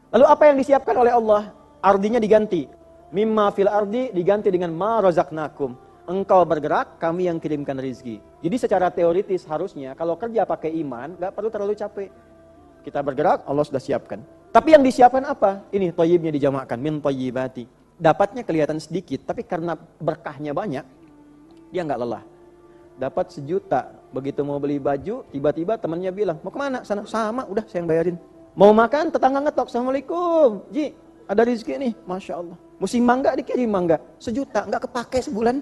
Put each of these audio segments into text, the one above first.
Lalu apa yang disiapkan oleh Allah? Ardinya diganti. Mimma fil ardi diganti dengan ma razaqnakum. Engkau bergerak, kami yang kirimkan rizki. Jadi secara teoritis harusnya kalau kerja pakai iman, gak perlu terlalu capek. Kita bergerak, Allah sudah siapkan. Tapi yang disiapkan apa? Ini thayyibnya dijamakkan, min thayyibati. Dapatnya kelihatan sedikit, tapi karena berkahnya banyak, dia gak lelah. Dapat 1 juta, begitu mau beli baju, tiba-tiba temannya bilang, mau kemana? Sana, sama, udah saya yang bayarin. Mau makan, tetangga ngetok, Assalamualaikum, Ji, ada rezeki nih, Masya Allah. Musim mangga dikirim mangga, 1 juta, gak kepake sebulan.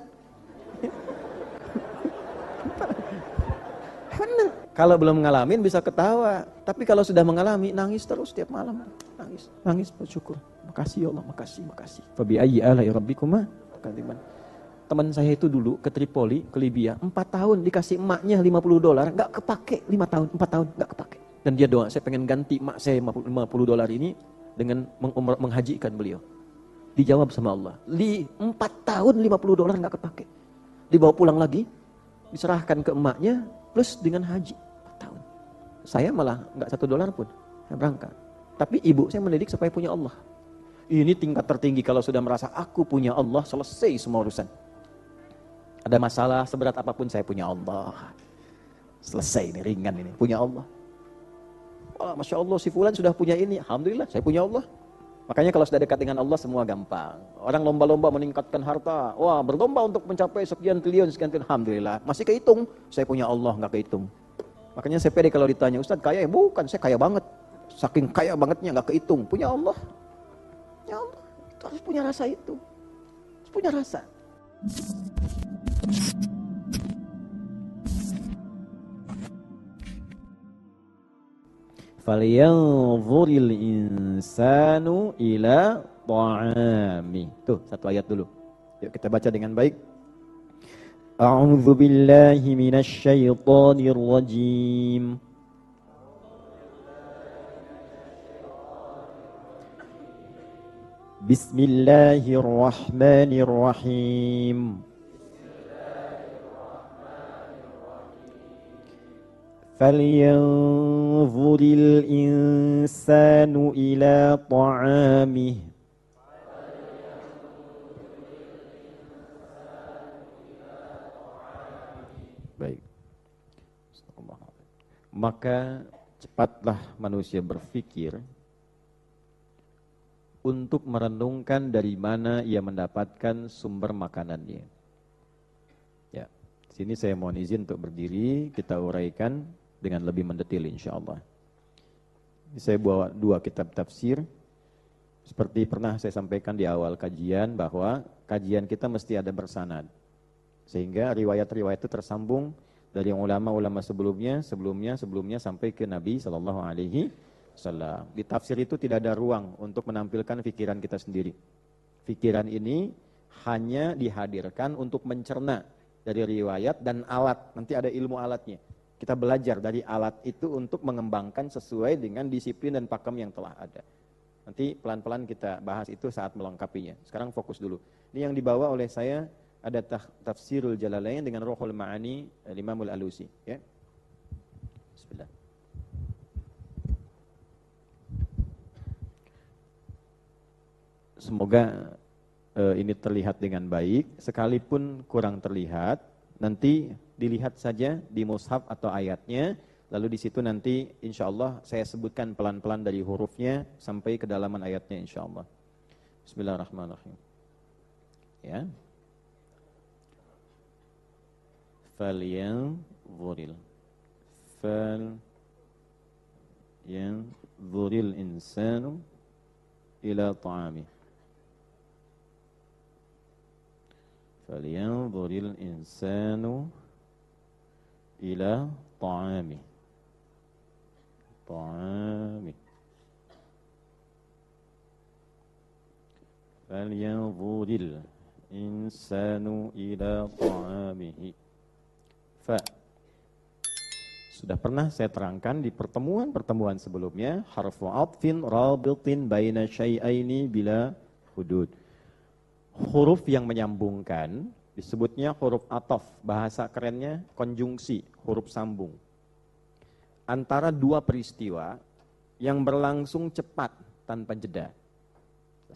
Kalau belum ngalamin bisa ketawa, tapi kalau sudah mengalami nangis terus setiap malam, nangis bersyukur. Makasih ya Allah, makasih. Fa bi ayyi ala'i rabbikuma tukadziban. Teman saya itu dulu ke Tripoli, ke Libya, 4 tahun dikasih emaknya $50, enggak kepake 4 tahun enggak kepake. Dan dia doa, saya pengen ganti emak saya $50 ini dengan menghajikan beliau. Dijawab sama Allah, 4 tahun $50 enggak kepake. Dibawa pulang lagi, diserahkan ke emaknya plus dengan haji 4 tahun. Saya malah enggak $1 pun, saya berangkat. Tapi ibu saya mendidik supaya punya Allah. Ini tingkat tertinggi kalau sudah merasa aku punya Allah, selesai semua urusan. Ada masalah seberat apapun saya punya Allah. Selesai ini, ringan ini, punya Allah. Wah, Masya Allah si fulan sudah punya ini, alhamdulillah saya punya Allah. Makanya kalau sudah dekat dengan Allah semua gampang. Orang lomba-lomba meningkatkan harta. Wah, berlomba untuk mencapai sekian triliun, alhamdulillah. Masih kehitung, saya punya Allah, enggak kehitung. Makanya saya pede kalau ditanya, Ustaz kaya ya? Bukan, saya kaya banget. Saking kaya bangetnya enggak kehitung, punya Allah. Ya Allah, itu harus punya rasa itu. Harus punya rasa. Falyanzuril insanu ila ta'ami. Tuh, satu ayat dulu. Yuk kita baca dengan baik. A'udzu billahi minasy syaithanir rajim. Bismillahirrahmanirrahim. Falyanzuril insanu ila ta'amih. Baik. Maka cepatlah manusia berpikir untuk merenungkan dari mana ia mendapatkan sumber makanannya. Ya, sini saya mohon izin untuk berdiri, kita uraikan dengan lebih mendetil insyaallah. Saya bawa 2 kitab tafsir. Seperti pernah saya sampaikan di awal kajian bahwa kajian kita mesti ada bersanad. Sehingga riwayat-riwayat itu tersambung dari ulama-ulama sebelumnya sampai ke Nabi sallallahu alaihi wasallam. Di tafsir itu tidak ada ruang untuk menampilkan pikiran kita sendiri. Pikiran ini hanya dihadirkan untuk mencerna dari riwayat dan alat. Nanti ada ilmu alatnya. Kita belajar dari alat itu untuk mengembangkan sesuai dengan disiplin dan pakem yang telah ada. Nanti pelan-pelan kita bahas itu saat melengkapinya. Sekarang fokus dulu. Ini yang dibawa oleh saya ada Tafsirul Jalalain dengan Ruhul Ma'ani Imam Al-Alusi. Ya. Bismillah. Semoga ini terlihat dengan baik. Sekalipun kurang terlihat, nanti dilihat saja di mushaf atau ayatnya. Lalu di situ nanti insya Allah saya sebutkan pelan-pelan dari hurufnya sampai kedalaman ayatnya insya Allah. Bismillahirrahmanirrahim. Ya. Falyanzuril insanu ila ta'amih. Falyanzuril insanu ila ta'amih. Falyanzuril insanu ila ta'amih. Fa. Sudah pernah saya terangkan di pertemuan sebelumnya, harfu atfin rabitin baina syai'aini bila hudud. Huruf yang menyambungkan disebutnya huruf ataf, bahasa kerennya konjungsi, huruf sambung. Antara 2 peristiwa yang berlangsung cepat tanpa jeda.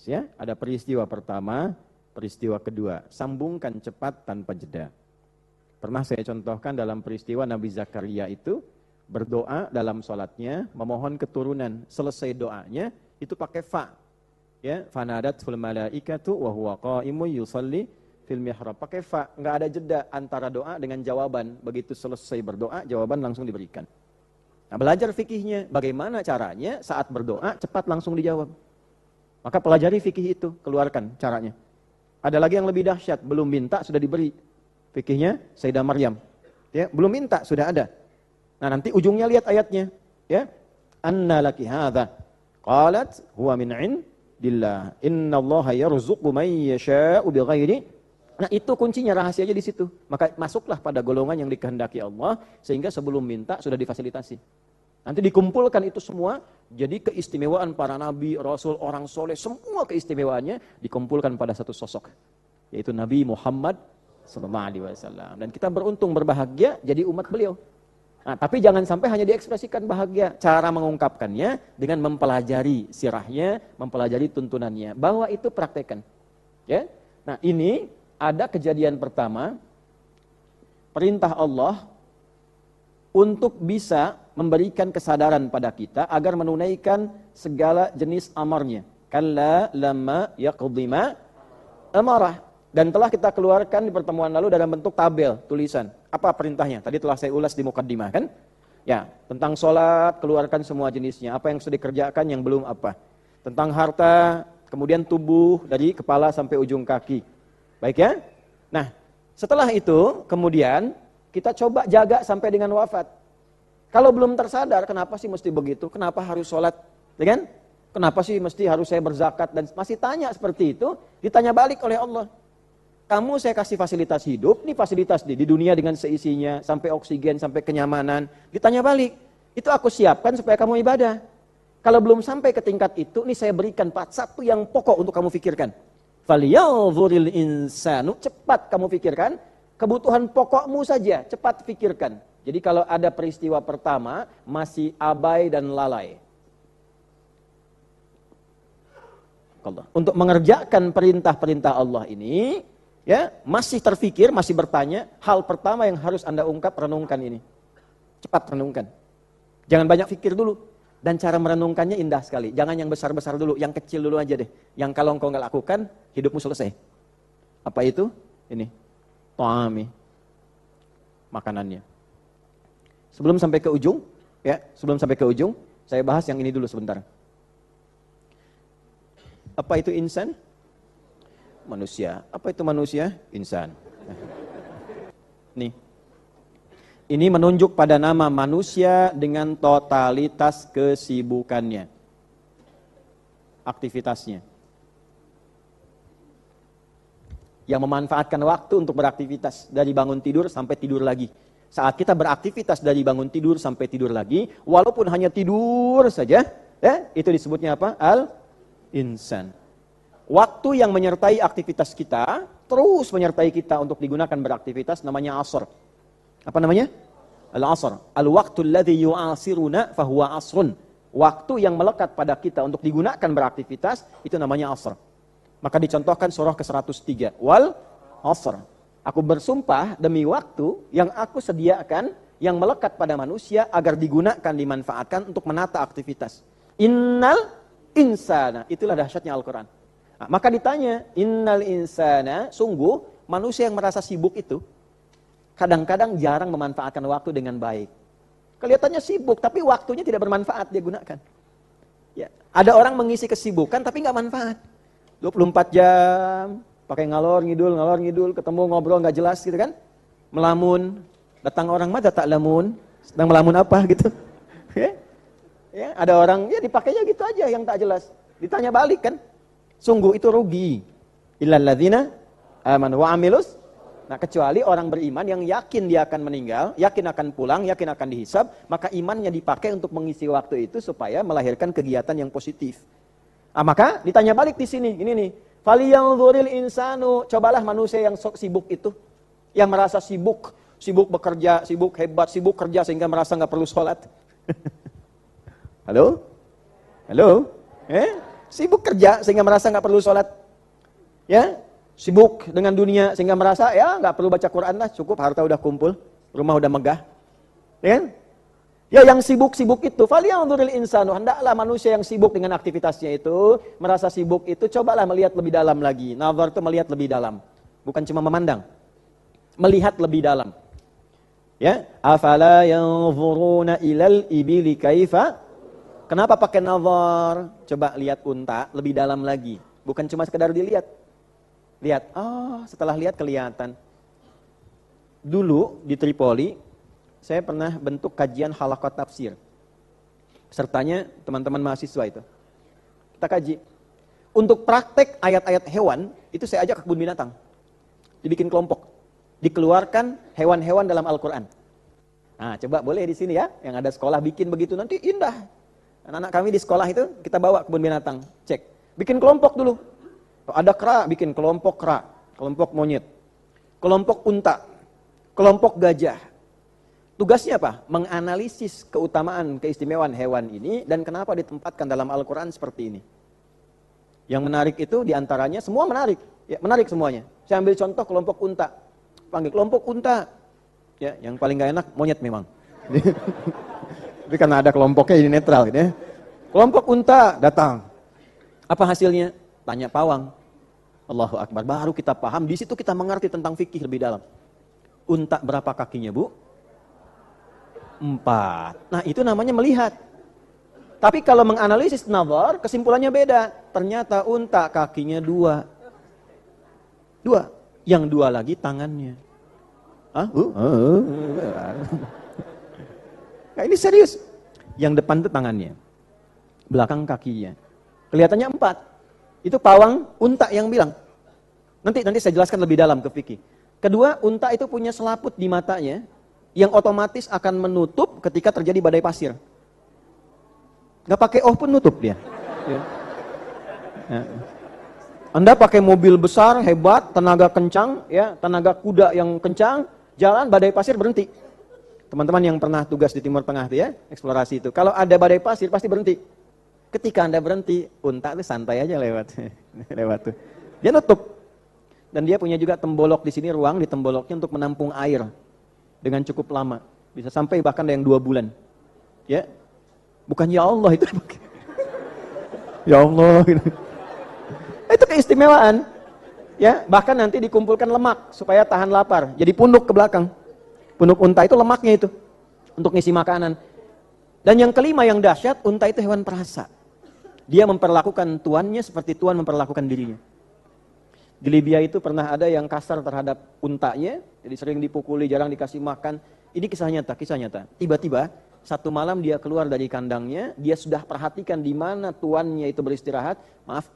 Ya, ada peristiwa pertama, peristiwa kedua, sambungkan cepat tanpa jeda. Pernah saya contohkan dalam peristiwa Nabi Zakaria itu berdoa dalam sholatnya, memohon keturunan. Selesai doanya, itu pakai fa. Ya, fanadatul malaikatu wa huwa qa'imun yusalli fil mihrab. Pakai fa, enggak ada jeda antara doa dengan jawaban. Begitu selesai berdoa, jawaban langsung diberikan. Nah, belajar fikihnya, bagaimana caranya saat berdoa cepat langsung dijawab. Maka pelajari fikih itu, keluarkan caranya. Ada lagi yang lebih dahsyat, belum minta sudah diberi. Fikihnya Sayyidah Maryam. Ya, belum minta sudah ada. Nah, nanti ujungnya lihat ayatnya, ya. Anna laki hadza? Qalat huwa min indillah. Innallaha yarzuqu man yasha'u bighairi. Nah, itu kuncinya, rahasianya di situ. Maka masuklah pada golongan yang dikehendaki Allah sehingga sebelum minta sudah difasilitasi. Nanti dikumpulkan itu semua, jadi keistimewaan para nabi, rasul, orang soleh, semua keistimewaannya dikumpulkan pada satu sosok, yaitu Nabi Muhammad SAW. Dan kita beruntung, berbahagia jadi umat beliau. Nah, tapi jangan sampai hanya diekspresikan bahagia. Cara mengungkapkannya dengan mempelajari sirahnya, mempelajari tuntunannya. Bahwa itu praktekan. Ya? Nah, ini ada kejadian pertama, perintah Allah untuk bisa memberikan kesadaran pada kita agar menunaikan segala jenis amarnya. Kalla lamma yaqdi ma amarah. Dan telah kita keluarkan di pertemuan lalu dalam bentuk tabel, tulisan. Apa perintahnya? Tadi telah saya ulas di mukaddimah kan? Ya, tentang sholat, keluarkan semua jenisnya. Apa yang sudah dikerjakan, yang belum apa. Tentang harta, kemudian tubuh, dari kepala sampai ujung kaki. Baik ya? Nah, setelah itu, kemudian kita coba jaga sampai dengan wafat. Kalau belum tersadar, kenapa sih mesti begitu? Kenapa harus sholat? Ya kan? Kenapa sih mesti harus saya berzakat? Dan masih tanya seperti itu, ditanya balik oleh Allah. Kamu saya kasih fasilitas hidup, nih fasilitas di dunia dengan seisinya, sampai oksigen, sampai kenyamanan. Ditanya balik, itu aku siapkan supaya kamu ibadah. Kalau belum sampai ke tingkat itu, nih saya berikan satu yang pokok untuk kamu pikirkan. Falyanzuril insanu, cepat kamu pikirkan. Kebutuhan pokokmu saja, cepat pikirkan. Jadi kalau ada peristiwa pertama, masih abai dan lalai. Untuk mengerjakan perintah-perintah Allah ini, ya masih terfikir, masih bertanya, hal pertama yang harus Anda ungkap, renungkan ini. Cepat renungkan. Jangan banyak fikir dulu. Dan cara merenungkannya indah sekali. Jangan yang besar-besar dulu, yang kecil dulu aja deh. Yang kalau engkau nggak lakukan, hidupmu selesai. Apa itu? Ini. Ta'ami. Makanannya. Sebelum sampai ke ujung, saya bahas yang ini dulu sebentar. Apa itu insan? Manusia. Apa itu manusia? Insan. Nih. Ini menunjuk pada nama manusia dengan totalitas kesibukannya. Aktivitasnya. Yang memanfaatkan waktu untuk beraktivitas dari bangun tidur sampai tidur lagi. Saat kita beraktivitas dari bangun tidur sampai tidur lagi, walaupun hanya tidur saja, itu disebutnya apa? Al-insan. Waktu yang menyertai aktivitas kita, terus menyertai kita untuk digunakan beraktivitas, namanya asr. Apa namanya? Al-asr. Al-waqtu alladhi yu'asiruna fahuwa asrun. Waktu yang melekat pada kita untuk digunakan beraktivitas, itu namanya asr. Maka dicontohkan surah ke-103. Wal asr. Aku bersumpah demi waktu yang aku sediakan yang melekat pada manusia agar digunakan, dimanfaatkan untuk menata aktivitas. Innal insana. Itulah dahsyatnya Al-Quran. Nah, maka ditanya, innal insana, sungguh manusia yang merasa sibuk itu, kadang-kadang jarang memanfaatkan waktu dengan baik. Kelihatannya sibuk, tapi waktunya tidak bermanfaat dia gunakan. Ya. Ada orang mengisi kesibukan tapi nggak manfaat. 24 jam, pakai ngalor ngidul, ketemu ngobrol nggak jelas gitu kan. Melamun, datang orang mah tak lamun, sedang melamun apa gitu. Ya, ada orang, ya dipakainya gitu aja yang tak jelas. Ditanya balik kan, sungguh itu rugi. Illal ladzina amanu wa amilus. Nah, kecuali orang beriman yang yakin dia akan meninggal, yakin akan pulang, yakin akan dihisab, maka imannya dipakai untuk mengisi waktu itu supaya melahirkan kegiatan yang positif. Nah, maka ditanya balik di sini, ini nih, falyanzuril insanu, cobalah manusia yang sok sibuk itu, yang merasa sibuk bekerja, sibuk hebat, sibuk kerja sehingga merasa nggak perlu sholat. Halo? Sibuk kerja sehingga merasa nggak perlu sholat. Ya, sibuk dengan dunia sehingga merasa ya nggak perlu baca Quran lah, cukup harta udah kumpul, rumah udah megah. Ya kan? Ya yang sibuk-sibuk itu, falyanzuril insanu, hendaklah manusia yang sibuk dengan aktivitasnya itu, merasa sibuk itu, cobalah melihat lebih dalam lagi. Nazar itu melihat lebih dalam, bukan cuma memandang. Melihat lebih dalam. Ya, afala yanzuruna ilal ibili kaifa? Kenapa pakai nazar? Coba lihat unta lebih dalam lagi, bukan cuma sekedar dilihat. Lihat, setelah lihat kelihatan. Dulu di Tripoli, saya pernah bentuk kajian halaqah tafsir. Pesertanya teman-teman mahasiswa itu. Kita kaji. Untuk praktek ayat-ayat hewan, itu saya ajak ke kebun binatang. Dibikin kelompok. Dikeluarkan hewan-hewan dalam Al-Quran. Nah, coba boleh di sini ya, yang ada sekolah bikin begitu, nanti indah. Anak-anak kami di sekolah itu, kita bawa ke kebun binatang. Cek. Bikin kelompok dulu. Ada kera, bikin kelompok kera. Kelompok monyet. Kelompok unta. Kelompok gajah. Tugasnya apa? Menganalisis keutamaan, keistimewaan hewan ini dan kenapa ditempatkan dalam Al-Quran seperti ini. Yang menarik itu diantaranya, semua menarik. Ya, menarik semuanya. Saya ambil contoh kelompok unta. Panggil kelompok unta. Ya, yang paling gak enak monyet memang. Tapi karena ada kelompoknya jadi netral gitu ya. Kelompok unta datang. Apa hasilnya? Tanya pawang. Allahu Akbar. Baru kita paham. Di situ kita mengerti tentang fikih lebih dalam. Unta berapa kakinya, Bu? 4. Nah, itu namanya melihat. Tapi kalau menganalisis nazar, kesimpulannya beda. Ternyata unta kakinya 2. Yang 2 lagi tangannya. Nah, ini serius. Yang depan itu tangannya. Belakang kakinya. Kelihatannya 4. Itu pawang unta yang bilang. Nanti saya jelaskan lebih dalam ke fikih. Kedua, unta itu punya selaput di matanya yang otomatis akan menutup ketika terjadi badai pasir. Gak pakai pun nutup dia. Ya. Anda pakai mobil besar, hebat, tenaga kencang, ya, tenaga kuda yang kencang, jalan badai pasir berhenti. Teman-teman yang pernah tugas di Timur Tengah ya, eksplorasi itu. Kalau ada badai pasir pasti berhenti. Ketika Anda berhenti, unta itu santai aja lewat. Lewat tuh. Dia nutup. Dan dia punya juga tembolok di sini, ruang di temboloknya untuk menampung air. Dengan cukup lama. Bisa sampai bahkan ada yang 2 bulan. Ya. Bukan ya Allah itu. Ya Allah. Itu keistimewaan. Ya, bahkan nanti dikumpulkan lemak supaya tahan lapar. Jadi punuk ke belakang. Punuk unta itu lemaknya itu. Untuk ngisi makanan. Dan yang kelima yang dahsyat, unta itu hewan perasa. Dia memperlakukan tuannya seperti tuan memperlakukan dirinya. Di Libya itu pernah ada yang kasar terhadap untanya, jadi sering dipukuli, jarang dikasih makan. Ini kisah nyata, kisah nyata. Tiba-tiba, satu malam dia keluar dari kandangnya, dia sudah perhatikan di mana tuannya itu beristirahat,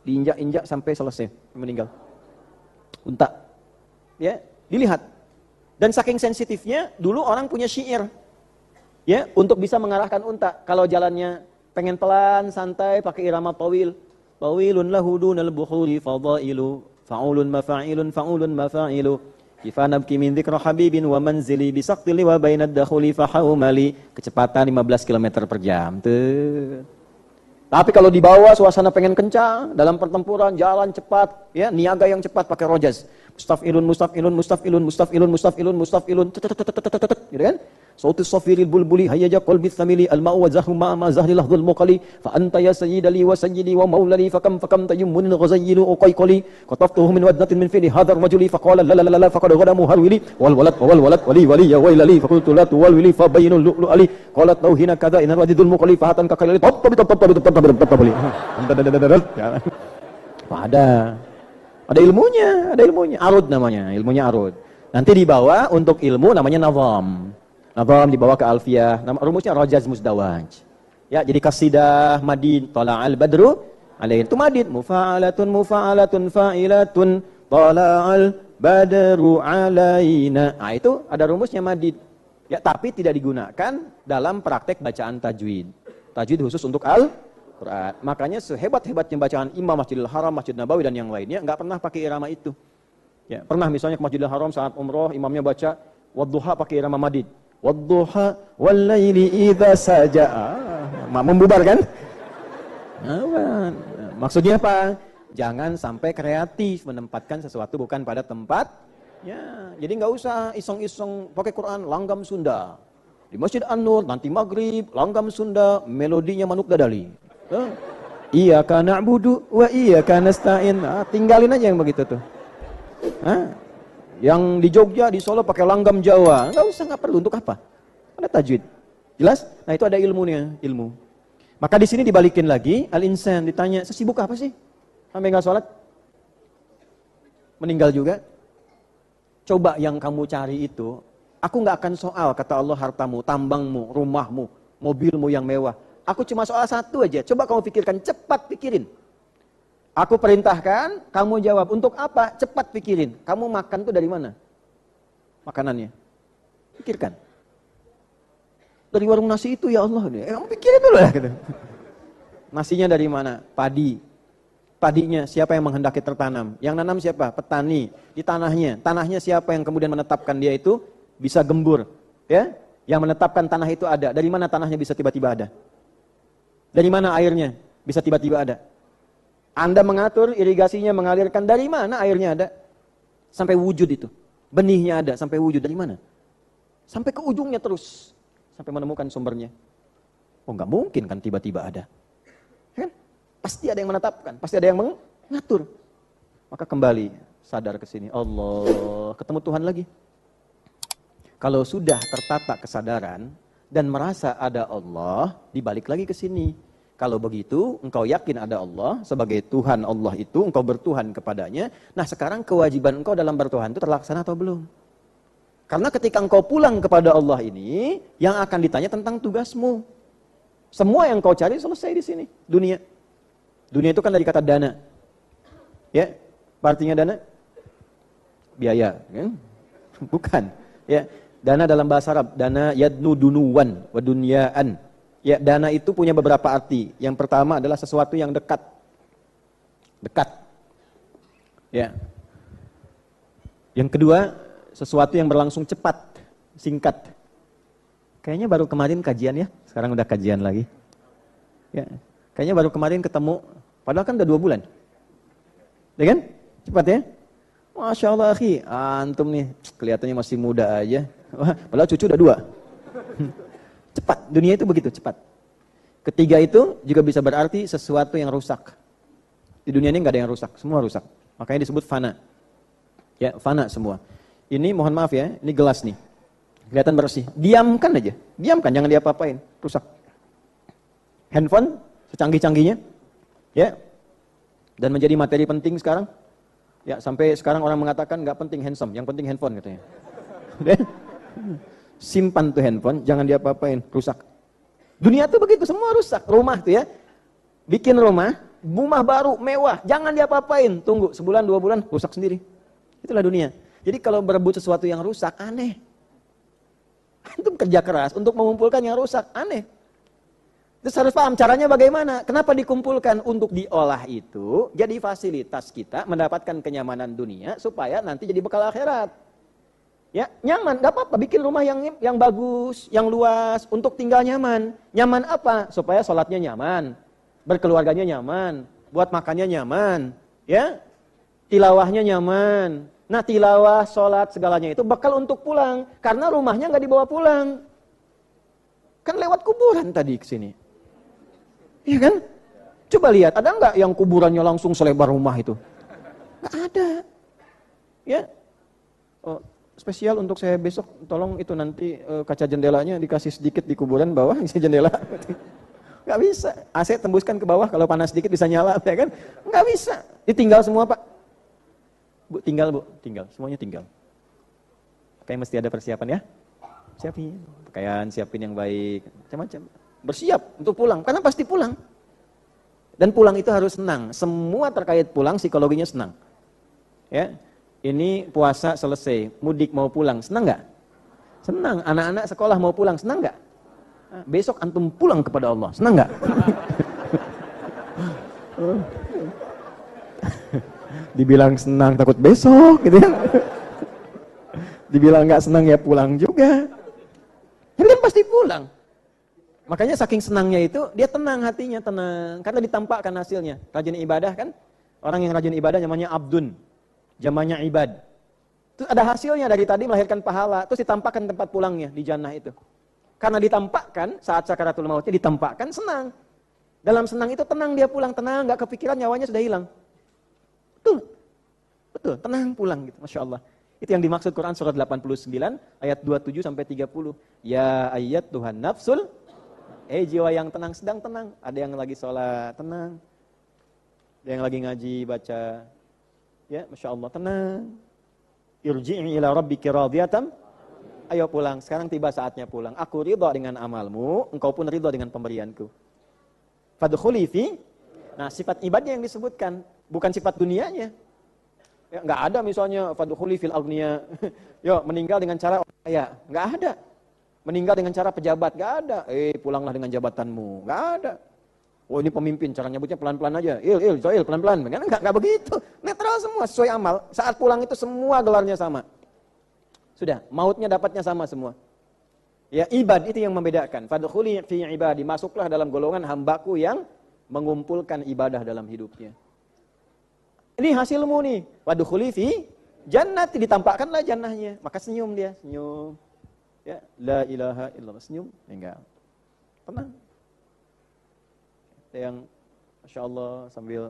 diinjak-injak sampai selesai, meninggal. Unta. Ya, dilihat. Dan saking sensitifnya, dulu orang punya syair. Ya, untuk bisa mengarahkan unta. Kalau jalannya pengen pelan, santai, pakai irama tawil. Tawilun lahu dunal bukhuri fadailu. Fa'ulun mafa'ilu. Kifa nabki min dzikra habibin wa manzili bisaqtili wa bainad dakhuli fahaumali. Kecepatan 15 km per jam. Tuh. Tapi kalau dibawa suasana pengen kencang, dalam pertempuran, jalan cepat, ya, niaga yang cepat pakai rojaz. Mustafilun. Gitu kan? Sautus safiril bulbuli hayyaja qalbi thamili al-ma'u wa zahru ma zahri lahdhul muqali fa anta ya sayyidali wa sayyidi wa maulali fakam tayummun ghazayyilu uqayqali qataftuhu min wadnatin min fili hadha ar-rajuli faqala la la la faqad ghadamu harwili wal walad wali ya wailali faqultu la tuwalwili fa bayyinu lu'lu ali qalat law hina kadha in wadidul muqali fa hatan ka kalali ada ilmunya, arud namanya, ilmunya arud. Nanti dibawa untuk ilmu namanya nazam. Nazam dibawa ke alfiyah, rumusnya rajaz musdawaj. Ya, jadi kasidah madid tala'al badru alaih itu madid mufa'alatun fa'ilatun tala'al badru alaina. Nah, itu ada rumusnya madid. Ya, tapi tidak digunakan dalam praktek bacaan tajwid. Tajwid khusus untuk Al-Quran. Makanya sehebat-hebatnya bacaan Imam Masjidil Haram, Masjid Nabawi dan yang lainnya enggak pernah pakai irama itu. Ya, pernah misalnya ke Masjidil Haram saat umroh, imamnya baca wadduha pakai irama madid. Wadduha wal laili idza saja. Membubar kan? Maksudnya apa? Jangan sampai kreatif menempatkan sesuatu bukan pada tempatnya. Jadi nggak usah iseng-iseng pakai Quran langgam Sunda. Di Masjid An-Nur nanti maghrib langgam Sunda, melodinya Manuk Dadali. Iyyaka na'budu wa iyyaka nasta'in. Tinggalin aja yang begitu tuh. Yang di Jogja, di Solo pakai langgam Jawa. Nggak usah, nggak perlu. Untuk apa? Ada tajwid. Jelas? Nah itu ada ilmunya, ilmu. Maka di sini dibalikin lagi, al-insan ditanya, sesibuk apa sih? Sampai nggak sholat? Meninggal juga? Coba yang kamu cari itu, aku nggak akan soal, kata Allah, hartamu, tambangmu, rumahmu, mobilmu yang mewah. Aku cuma soal satu aja, coba kamu pikirkan, cepat pikirin. Aku perintahkan, kamu jawab, untuk apa? Cepat pikirin. Kamu makan tuh dari mana? Makanannya. Pikirkan. Dari warung nasi itu ya Allah. Kamu pikirin dulu lah. Gitu. Nasinya dari mana? Padi. Padinya siapa yang menghendaki tertanam? Yang nanam siapa? Petani. Di tanahnya. Tanahnya siapa yang kemudian menetapkan dia itu bisa gembur? Ya? Yang menetapkan tanah itu ada. Dari mana tanahnya bisa tiba-tiba ada? Dari mana airnya bisa tiba-tiba ada? Anda mengatur irigasinya mengalirkan, dari mana airnya ada? Sampai wujud itu. Benihnya ada, sampai wujud. Dari mana? Sampai ke ujungnya terus. Sampai menemukan sumbernya. Oh nggak mungkin kan tiba-tiba ada. Kan? Pasti ada yang menetapkan, pasti ada yang mengatur. Maka kembali, sadar ke sini. Allah, ketemu Tuhan lagi. Kalau sudah tertata kesadaran, dan merasa ada Allah, dibalik lagi ke sini. Kalau begitu, engkau yakin ada Allah, sebagai Tuhan Allah itu, engkau bertuhan kepadanya. Nah sekarang kewajiban engkau dalam bertuhan itu terlaksana atau belum? Karena ketika engkau pulang kepada Allah ini, yang akan ditanya tentang tugasmu. Semua yang kau cari selesai di sini, dunia. Dunia itu kan dari kata dana. Ya, artinya dana? Biaya, kan? Bukan. Ya, dana dalam bahasa Arab, dana yadnu dunuwan wa dunyaan. Ya, dana itu punya beberapa arti. Yang pertama adalah sesuatu yang dekat. Dekat. Ya. Yang kedua, sesuatu yang berlangsung cepat, singkat. Kayaknya baru kemarin kajian ya, sekarang udah kajian lagi. Ya. Kayaknya baru kemarin ketemu, padahal kan udah 2 bulan. Ya kan? Cepat ya? Masya Allah akhi, antum nih kelihatannya masih muda aja. Padahal cucu udah 2. Cepat, dunia itu begitu cepat. Ketiga itu juga bisa berarti sesuatu yang rusak. Di dunia ini nggak ada yang rusak, semua rusak. Makanya disebut fana. Ya, fana semua. Ini mohon maaf ya, ini gelas nih. Kelihatan bersih. Diamkan aja, diamkan, jangan diapa-apain, rusak. Handphone secanggih-canggihnya, ya, dan menjadi materi penting sekarang. Ya, sampai sekarang orang mengatakan nggak penting handsome, yang penting handphone katanya. Simpan tuh handphone, jangan diapa-apain, rusak. Dunia tuh begitu, semua rusak. Rumah tuh ya, bikin rumah baru, mewah, jangan diapa-apain, tunggu sebulan 2 bulan, rusak sendiri. Itulah dunia. Jadi kalau berebut sesuatu yang rusak, aneh. Itu kerja keras untuk mengumpulkan yang rusak, aneh. Terus harus paham caranya bagaimana. Kenapa dikumpulkan? Untuk diolah itu jadi fasilitas kita mendapatkan kenyamanan dunia supaya nanti jadi bekal akhirat. Ya, nyaman, gak apa-apa. Bikin rumah yang bagus, yang luas, untuk tinggal nyaman. Nyaman apa? Supaya sholatnya nyaman, berkeluarganya nyaman, buat makannya nyaman, ya, tilawahnya nyaman. Nah, tilawah, sholat, segalanya itu bekal untuk pulang. Karena rumahnya gak dibawa pulang. Kan lewat kuburan tadi ke sini. Iya kan? Coba lihat, ada nggak yang kuburannya langsung selebar rumah itu? Nggak ada. Ya, spesial untuk saya besok, tolong itu nanti kaca jendelanya dikasih sedikit di kuburan bawah, isi jendela. Nggak bisa. AC tembuskan ke bawah, kalau panas sedikit bisa nyala, ya kan? Nggak bisa. Ditinggal semua Pak. Bu, tinggal. Semuanya tinggal. Kayak mesti ada persiapan ya. Siapin. Pakaian, siapin yang baik, macam-macam. Bersiap untuk pulang, karena pasti pulang. Dan pulang itu harus senang. Semua terkait pulang psikologinya senang. Ya, ini puasa selesai, mudik mau pulang, senang nggak? Senang. Anak-anak sekolah mau pulang, senang nggak? Besok antum pulang kepada Allah, senang nggak? Dibilang senang takut besok, gitu ya. Dibilang nggak senang ya pulang juga. Jadi pasti pulang. Makanya saking senangnya itu, dia tenang hatinya, tenang. Karena ditampakkan hasilnya. Rajin ibadah kan, orang yang rajin ibadah namanya abdun. Jamannya ibad. Terus ada hasilnya dari tadi melahirkan pahala. Terus ditampakkan tempat pulangnya di jannah itu. Karena ditampakkan, saat sakaratul mautnya ditampakkan, senang. Dalam senang itu tenang dia pulang, tenang, gak kepikiran nyawanya sudah hilang. Betul, betul, tenang pulang gitu, Masya Allah. Itu yang dimaksud Quran surat 89, ayat 27 sampai 30. Ya ayat Tuhan nafsul, jiwa yang tenang, sedang tenang. Ada yang lagi sholat, tenang. Ada yang lagi ngaji, baca. Ya, Masya Allah, tenang. Irji'i ila rabbiki radiyatan. Ayo pulang, sekarang tiba saatnya pulang. Aku ridha dengan amalmu, engkau pun ridha dengan pemberianku. Fadkhuli fi. Nah, sifat ibadnya yang disebutkan, bukan sifat dunianya. Ya, enggak ada misalnya fadkhuli fil agniya. Yo, meninggal dengan cara kaya, enggak ada. Meninggal dengan cara pejabat, enggak ada. Pulanglah dengan jabatanmu, enggak ada. Oh, ini pemimpin, cara nyebutnya pelan-pelan aja. Soil, pelan-pelan. Kan enggak begitu. Netral semua, sesuai amal. Saat pulang itu semua gelarnya sama. Sudah, mautnya dapatnya sama semua. Ya, ibad itu yang membedakan. Fadkhuli fi ibadi, masuklah dalam golongan hambaku yang mengumpulkan ibadah dalam hidupnya. Ini hasilmu nih. Fadkhuli fi jannati, ditampakkanlah jannahnya. Maka senyum dia, senyum. Ya, la ilaha illallah, senyum, enggak. Tenang. Ada yang Masya Allah sambil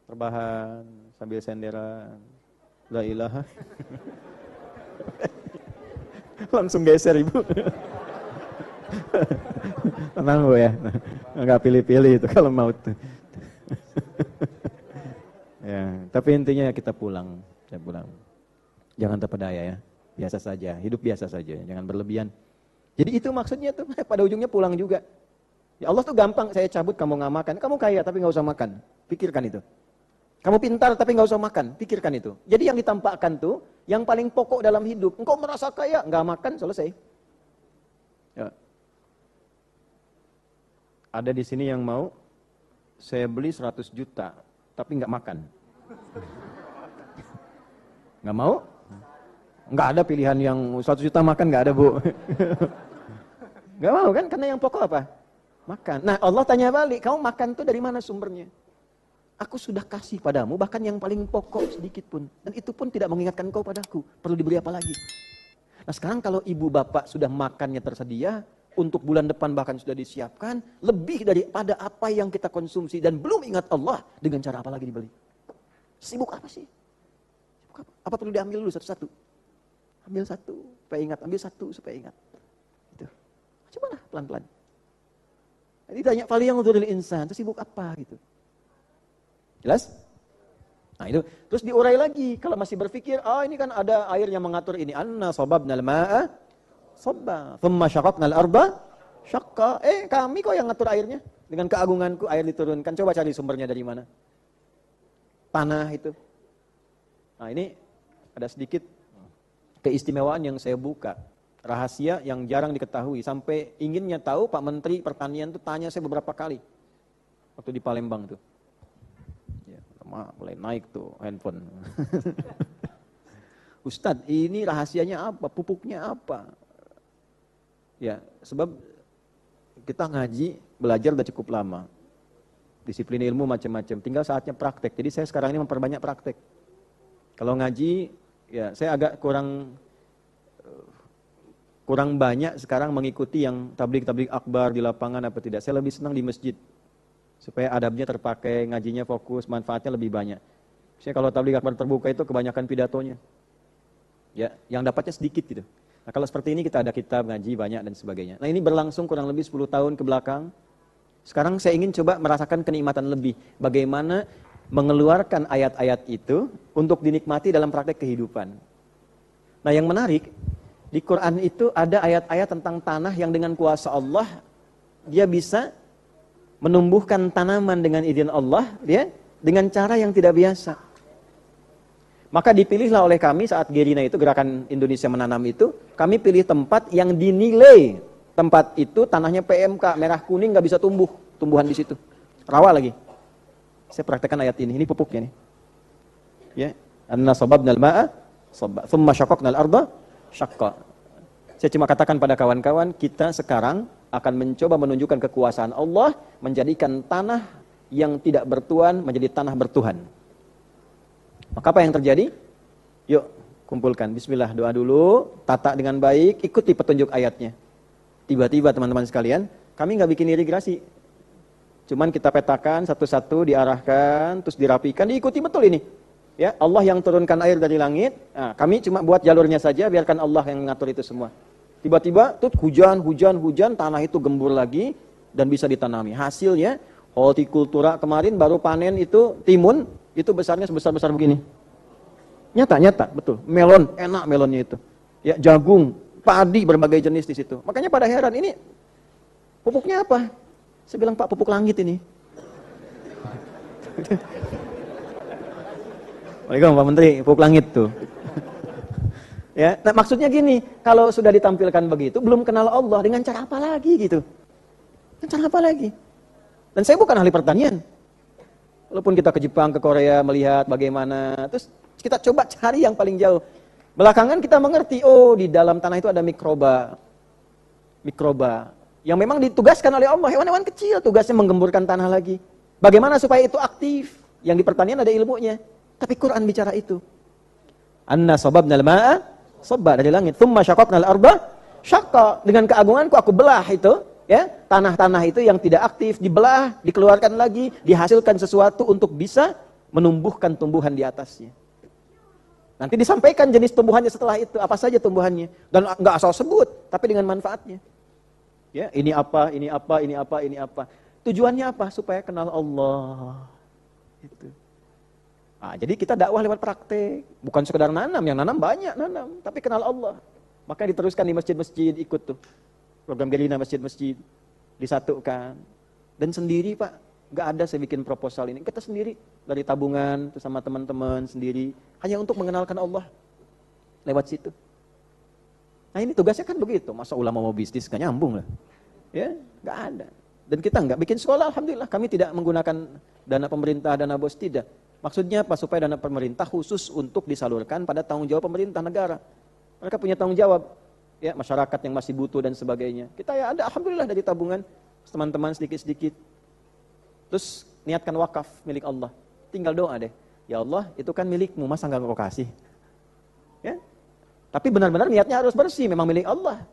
terbahan, sambil senderan. La ilaha. Langsung geser ibu. Tenang bu ya, nggak pilih-pilih itu kalau maut. Ya, tapi intinya kita pulang, Jangan terpedaya ya, biasa saja, hidup biasa saja, jangan berlebihan. Jadi itu maksudnya tuh, pada ujungnya pulang juga. Ya Allah tuh gampang, saya cabut kamu nggak makan, kamu kaya tapi nggak usah makan, pikirkan itu. Kamu pintar tapi nggak usah makan, pikirkan itu. Jadi yang ditampakkan tuh, yang paling pokok dalam hidup. Engkau merasa kaya, nggak makan, selesai. Ya. Ada di sini yang mau, saya beli 100 juta, tapi nggak makan. Nggak mau? Nggak ada pilihan yang 100 juta makan, nggak ada bu. Nggak mau kan, karena yang pokok apa? Makan. Nah Allah tanya balik, kamu makan tuh dari mana sumbernya? Aku sudah kasih padamu, bahkan yang paling pokok sedikit pun. Dan itu pun tidak mengingatkan kau padaku. Perlu diberi apa lagi? Nah sekarang kalau ibu bapak sudah makannya tersedia, untuk bulan depan bahkan sudah disiapkan, lebih daripada apa yang kita konsumsi, dan belum ingat Allah, dengan cara apa lagi dibeli? Sibuk apa sih? Sibuk apa? Apa perlu diambil dulu satu-satu? Ambil satu, supaya ingat. Ambil satu, supaya ingat. Gitu. Cobalah pelan-pelan. Jadi tanya, falyanzuril insan, itu sibuk apa gitu? Jelas? Nah itu, terus diurai lagi. Kalau masih berpikir, ini kan ada air yang mengatur ini. Anna sababnal ma'a sabba, thumma syaqaqnal arda syaqqa. Kami kok yang ngatur airnya. Dengan keagunganku air diturunkan. Coba cari sumbernya dari mana. Tanah itu. Nah ini ada sedikit keistimewaan yang saya buka. Rahasia yang jarang diketahui. Sampai inginnya tahu Pak Menteri Pertanian itu tanya saya beberapa kali. Waktu di Palembang tuh. Mulai naik tuh handphone. Ustadz, ini rahasianya apa? Pupuknya apa? Ya, sebab kita ngaji, belajar udah cukup lama. Disiplin ilmu macam-macam. Tinggal saatnya praktek. Jadi saya sekarang ini memperbanyak praktek. Kalau ngaji, ya saya agak kurang banyak sekarang mengikuti yang tabligh akbar di lapangan apa tidak. Saya lebih senang di masjid. Supaya adabnya terpakai, ngajinya fokus, manfaatnya lebih banyak. Misalnya kalau tabligh akbar terbuka itu kebanyakan pidatonya. Ya, yang dapatnya sedikit gitu. Nah, kalau seperti ini kita ada kitab, ngaji banyak dan sebagainya. Nah, ini berlangsung kurang lebih 10 tahun ke belakang. Sekarang saya ingin coba merasakan kenikmatan lebih. Bagaimana mengeluarkan ayat-ayat itu untuk dinikmati dalam praktek kehidupan. Nah, yang menarik, di Quran itu ada ayat-ayat tentang tanah yang dengan kuasa Allah, dia bisa menumbuhkan tanaman dengan izin Allah, ya, dengan cara yang tidak biasa. Maka dipilihlah oleh kami saat Gerina itu, Gerakan Indonesia Menanam itu, kami pilih tempat yang dinilai tempat itu tanahnya PMK, merah kuning nggak bisa tumbuhan di situ, rawa lagi. Saya praktekkan ayat ini pupuknya nih. Ya, anna sababnal ma'a sabba, thumma syaqaqnal arda syaqqa. Saya cuma katakan pada kawan-kawan, kita sekarang akan mencoba menunjukkan kekuasaan Allah, menjadikan tanah yang tidak bertuhan menjadi tanah bertuhan. Maka apa yang terjadi? Yuk, kumpulkan. Bismillah, doa dulu, tata dengan baik, ikuti petunjuk ayatnya. Tiba-tiba teman-teman sekalian, kami nggak bikin irigasi. Cuman kita petakan satu-satu, diarahkan, terus dirapikan, diikuti betul ini. Ya, Allah yang turunkan air dari langit, nah, kami cuma buat jalurnya saja, biarkan Allah yang mengatur itu semua. Tiba-tiba tuh hujan, tanah itu gembur lagi dan bisa ditanami. Hasilnya hortikultura kemarin baru panen itu timun, itu besarnya sebesar-besar begini. Nyata, betul. Melon, enak melonnya itu. Ya, jagung, padi berbagai jenis di situ. Makanya pada heran, ini pupuknya apa? Saya bilang, Pak, pupuk langit ini. Waalaikumsalam Pak Menteri, pupuk langit tuh. Ya, nah maksudnya gini, kalau sudah ditampilkan begitu, belum kenal Allah, dengan cara apa lagi gitu? Dengan cara apa lagi? Dan saya bukan ahli pertanian. Walaupun kita ke Jepang, ke Korea, melihat bagaimana, terus kita coba cari yang paling jauh. Belakangan kita mengerti, oh di dalam tanah itu ada mikroba. Yang memang ditugaskan oleh Allah, hewan-hewan kecil tugasnya menggemburkan tanah lagi. Bagaimana supaya itu aktif? Yang di pertanian ada ilmunya. Tapi Quran bicara itu. Anna sababnal ma'a sabba dari langit, tsumma syaqaqnal arda syaqqa. Dengan keagunganku aku belah itu, ya, tanah-tanah itu yang tidak aktif dibelah, dikeluarkan lagi, dihasilkan sesuatu untuk bisa menumbuhkan tumbuhan di atasnya. Nanti disampaikan jenis tumbuhannya setelah itu, apa saja tumbuhannya. Dan enggak asal sebut, tapi dengan manfaatnya. Ya, ini apa. Tujuannya apa? Supaya kenal Allah. Itu. Nah, jadi kita dakwah lewat praktek, bukan sekedar nanam, yang nanam banyak nanam, tapi kenal Allah. Makanya diteruskan di masjid-masjid, ikut tuh program Gelina masjid-masjid, disatukan. Dan sendiri Pak, nggak ada saya bikin proposal ini, kita sendiri dari tabungan, sama teman-teman sendiri, hanya untuk mengenalkan Allah lewat situ. Nah ini tugasnya kan begitu, masa ulama mau bisnis nggak nyambung lah, ya nggak ada. Dan kita nggak bikin sekolah, alhamdulillah kami tidak menggunakan dana pemerintah, dana bos, tidak. Maksudnya apa? Supaya dana pemerintah khusus untuk disalurkan pada tanggung jawab pemerintah negara. Mereka punya tanggung jawab, ya masyarakat yang masih butuh dan sebagainya. Kita ya ada, alhamdulillah dari tabungan teman-teman sedikit-sedikit. Terus niatkan wakaf milik Allah. Tinggal doa deh, ya Allah itu kan milikmu, masa nggak kau kasih? Ya. Tapi benar-benar niatnya harus bersih, memang milik Allah.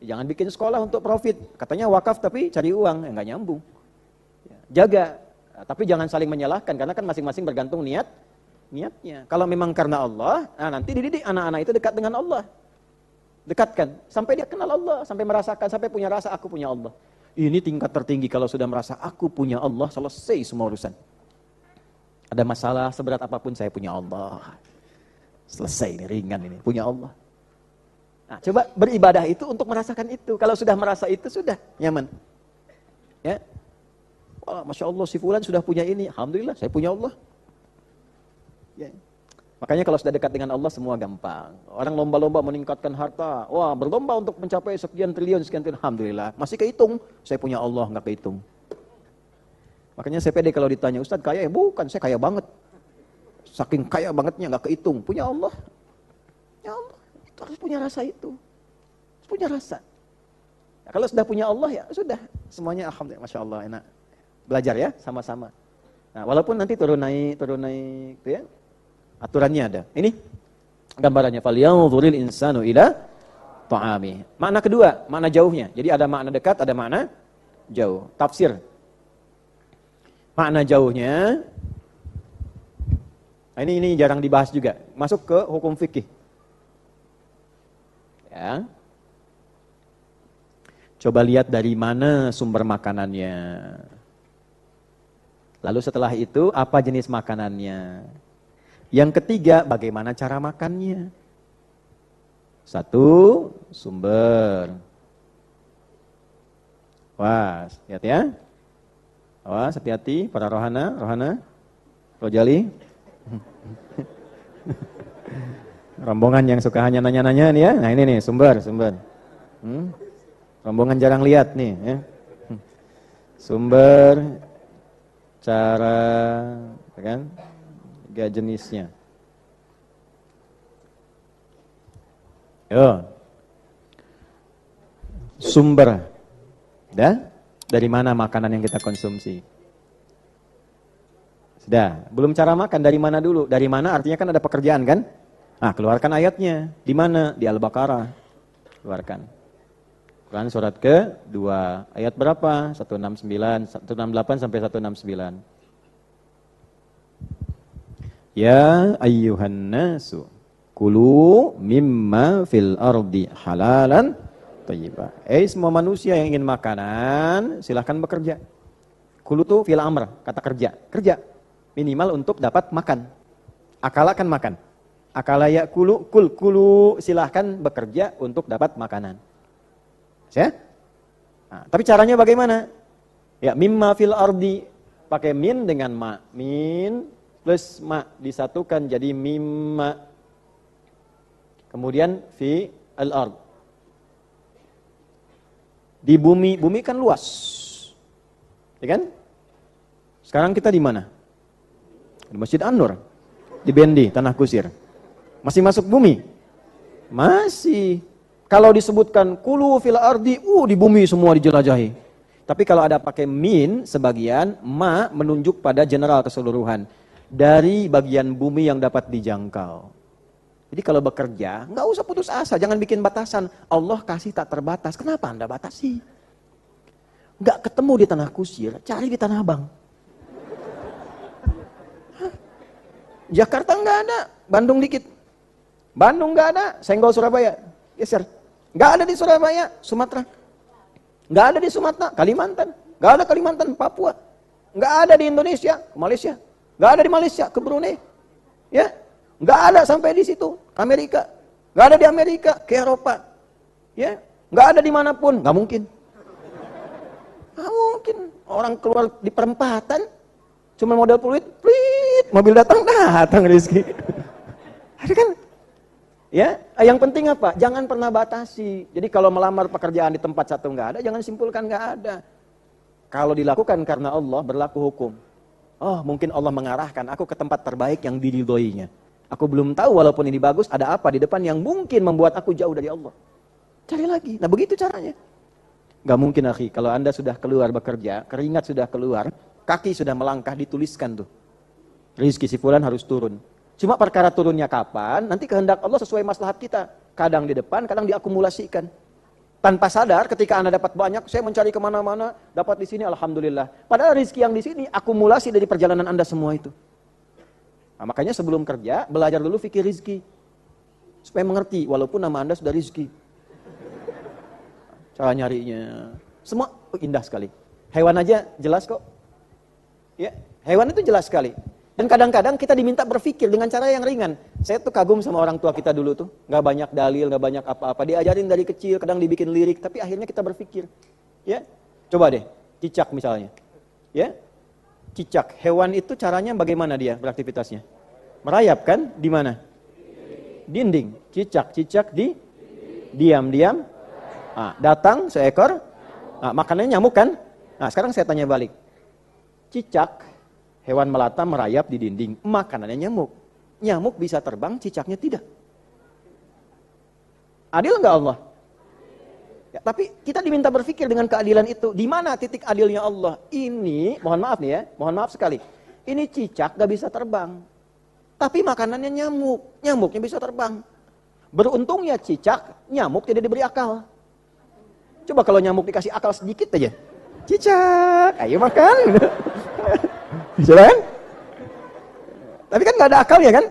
Jangan bikin sekolah untuk profit. Katanya wakaf tapi cari uang, ya nggak nyambung. Jaga, tapi jangan saling menyalahkan karena kan masing-masing bergantung niatnya. Kalau memang karena Allah, nah nanti dididik anak-anak itu dekat dengan Allah. Dekatkan sampai dia kenal Allah, sampai merasakan, sampai punya rasa aku punya Allah. Ini tingkat tertinggi kalau sudah merasa aku punya Allah, selesai semua urusan. Ada masalah seberat apapun saya punya Allah. Selesai ini, ringan ini, punya Allah. Nah, coba beribadah itu untuk merasakan itu. Kalau sudah merasa itu, sudah nyaman. Ya, wah, Masya Allah, si Fulan sudah punya ini. Alhamdulillah, saya punya Allah. Ya. Makanya kalau sudah dekat dengan Allah, semua gampang. Orang lomba-lomba meningkatkan harta. Wah, berlomba untuk mencapai sekian triliun. Alhamdulillah, masih kehitung. Saya punya Allah, nggak kehitung. Makanya saya pede kalau ditanya, Ustadz kaya ya? Bukan, saya kaya banget. Saking kaya bangetnya, nggak kehitung. Punya Allah. Ya Allah. Harus punya rasa itu. Harus punya rasa. Nah, kalau sudah punya Allah ya sudah. Semuanya alhamdulillah, Masya Allah enak. Belajar ya sama-sama. Nah, walaupun nanti turun naik itu ya. Aturannya ada. Ini gambarannya. Falyanzuril insanu ila ta'ami. Makna kedua, makna jauhnya. Jadi ada makna dekat, ada makna jauh. Tafsir. Makna jauhnya. Nah, ini jarang dibahas juga. Masuk ke hukum fikih. Ya. Coba lihat dari mana sumber makanannya. Lalu setelah itu apa jenis makanannya. Yang ketiga bagaimana cara makannya. Satu, sumber. Wah, lihat ya. Awas, hati-hati para rohana, Rojali. Rombongan yang suka hanya nanya-nanya nih ya. Nah ini nih sumber. Rombongan jarang lihat nih ya. Sumber, cara, kan? 3 jenisnya. Yo. Sumber. Sudah? Dari mana makanan yang kita konsumsi? Sudah. Belum cara makan, dari mana dulu? Dari mana artinya kan ada pekerjaan kan? Nah, keluarkan ayatnya. Di mana? Di Al-Baqarah. Keluarkan. Quran surat ke-2. Ayat berapa? 169, 168 sampai 169. Ya ayyuhan nasu kulu mimma fil ardi halalan thayyibah. Semua manusia yang ingin makanan, silahkan bekerja. Kulu tuh fil amr, kata kerja. Kerja minimal untuk dapat makan. Akala kan makan. Akala ya kulu silahkan bekerja untuk dapat makanan. Ya? Nah, tapi caranya bagaimana? Ya mimma fil ardi, pakai min dengan ma. Min plus ma disatukan jadi mimma. Kemudian fi al-ard. Di bumi kan luas. Ya kan? Sekarang kita di mana? Di Masjid An-Nur. Di Bendi, Tanah Kusir. Masih masuk bumi? Masih. Kalau disebutkan kulu fil ardi, di bumi semua dijelajahi. Tapi kalau ada pakai min sebagian, ma menunjuk pada general keseluruhan. Dari bagian bumi yang dapat dijangkau. Jadi kalau bekerja, nggak usah putus asa, jangan bikin batasan. Allah kasih tak terbatas, kenapa Anda batasi? Nggak ketemu di Tanah Kusir, cari di Tanah Abang. Hah? Jakarta nggak ada, Bandung dikit. Bandung nggak ada, senggol Surabaya, geser. Nggak ada di Surabaya, Sumatera. Nggak ada di Sumatera, Kalimantan. Nggak ada Kalimantan, Papua. Nggak ada di Indonesia, Malaysia. Nggak ada di Malaysia, ke Brunei. Ya, nggak ada sampai di situ, Amerika. Nggak ada di Amerika, ke Eropa. Ya, nggak ada dimanapun, nggak mungkin. Nggak mungkin. Orang keluar di perempatan, cuma modal peluit, mobil datang rezeki. Ada kan? Ya, yang penting apa? Jangan pernah batasi. Jadi kalau melamar pekerjaan di tempat satu nggak ada, jangan simpulkan nggak ada. Kalau dilakukan karena Allah, berlaku hukum. Oh, mungkin Allah mengarahkan aku ke tempat terbaik yang diridhoinya. Aku belum tahu walaupun ini bagus, ada apa di depan yang mungkin membuat aku jauh dari Allah. Cari lagi. Nah, begitu caranya. Gak mungkin, akhi, kalau Anda sudah keluar bekerja, keringat sudah keluar, kaki sudah melangkah, dituliskan tuh. Rizki si fulan harus turun. Cuma perkara turunnya kapan, nanti kehendak Allah sesuai maslahat kita. Kadang di depan, kadang diakumulasikan. Tanpa sadar ketika Anda dapat banyak, saya mencari kemana-mana, dapat di sini, alhamdulillah. Padahal rezeki yang di sini akumulasi dari perjalanan Anda semua itu. Nah, makanya sebelum kerja, belajar dulu fikih rezeki. Supaya mengerti, walaupun nama Anda sudah rezeki. Cara nyarinya, semua indah sekali. Hewan aja jelas kok. Ya, hewan itu jelas sekali. Dan kadang-kadang kita diminta berpikir dengan cara yang ringan. Saya tuh kagum sama orang tua kita dulu tuh. Gak banyak dalil, gak banyak apa-apa. Diajarin dari kecil, kadang dibikin lirik. Tapi akhirnya kita berpikir. Ya, coba deh, cicak misalnya. Ya, cicak. Hewan itu caranya bagaimana dia beraktivitasnya? Merayap kan? Di mana? Dinding. Cicak di diam-diam. Nah, datang seekor. Nah, makanannya nyamuk kan? Nah, sekarang saya tanya balik. Cicak. Hewan melata merayap di dinding, makanannya nyamuk. Nyamuk bisa terbang, cicaknya tidak. Adil enggak Allah? Ya, tapi kita diminta berpikir dengan keadilan itu. Di mana titik adilnya Allah? Ini, mohon maaf nih ya, mohon maaf sekali. Ini cicak gak bisa terbang. Tapi makanannya nyamuk, nyamuknya bisa terbang. Beruntungnya cicak, nyamuk tidak diberi akal. Coba kalau nyamuk dikasih akal sedikit aja. Cicak, ayo makan. Bisa kan? Tapi kan gak ada akal ya kan?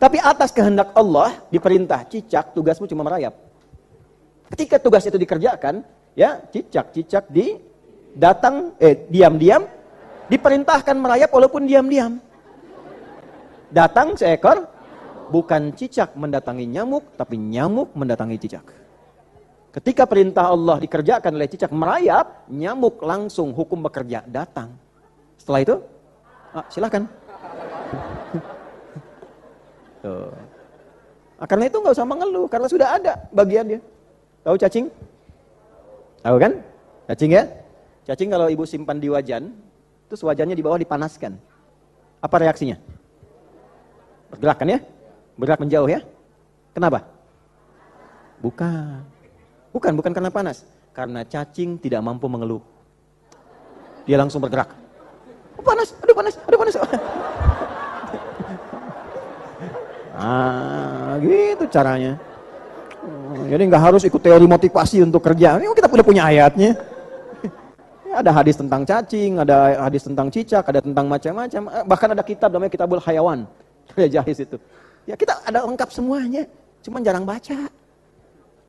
Tapi atas kehendak Allah diperintah cicak, tugasmu cuma merayap. Ketika tugas itu dikerjakan, ya cicak diam-diam diperintahkan merayap walaupun diam-diam. Datang seekor, bukan cicak mendatangi nyamuk, tapi nyamuk mendatangi cicak. Ketika perintah Allah dikerjakan oleh cicak merayap, nyamuk langsung hukum bekerja datang. Setelah itu silakan. Tuh. Nah, karena itu nggak usah mengeluh, karena sudah ada bagian dia. Tahu cacing? Tahu kan? Cacing ya? Cacing kalau ibu simpan di wajan, terus wajannya di bawah dipanaskan. Apa reaksinya? Bergerak kan ya? Bergerak menjauh ya? Kenapa? Bukan karena panas. Karena cacing tidak mampu mengeluh. Dia langsung bergerak. Panas, aduh panas, aduh panas. Gitu caranya. Jadi nggak harus ikut teori motivasi untuk kerja. Ini kita udah punya ayatnya. Ada hadis tentang cacing, ada hadis tentang cicak, ada tentang macam-macam. Bahkan ada kitab namanya Kitabul Hayawan. Jahis itu. Ya kita ada lengkap semuanya. Cuman jarang baca.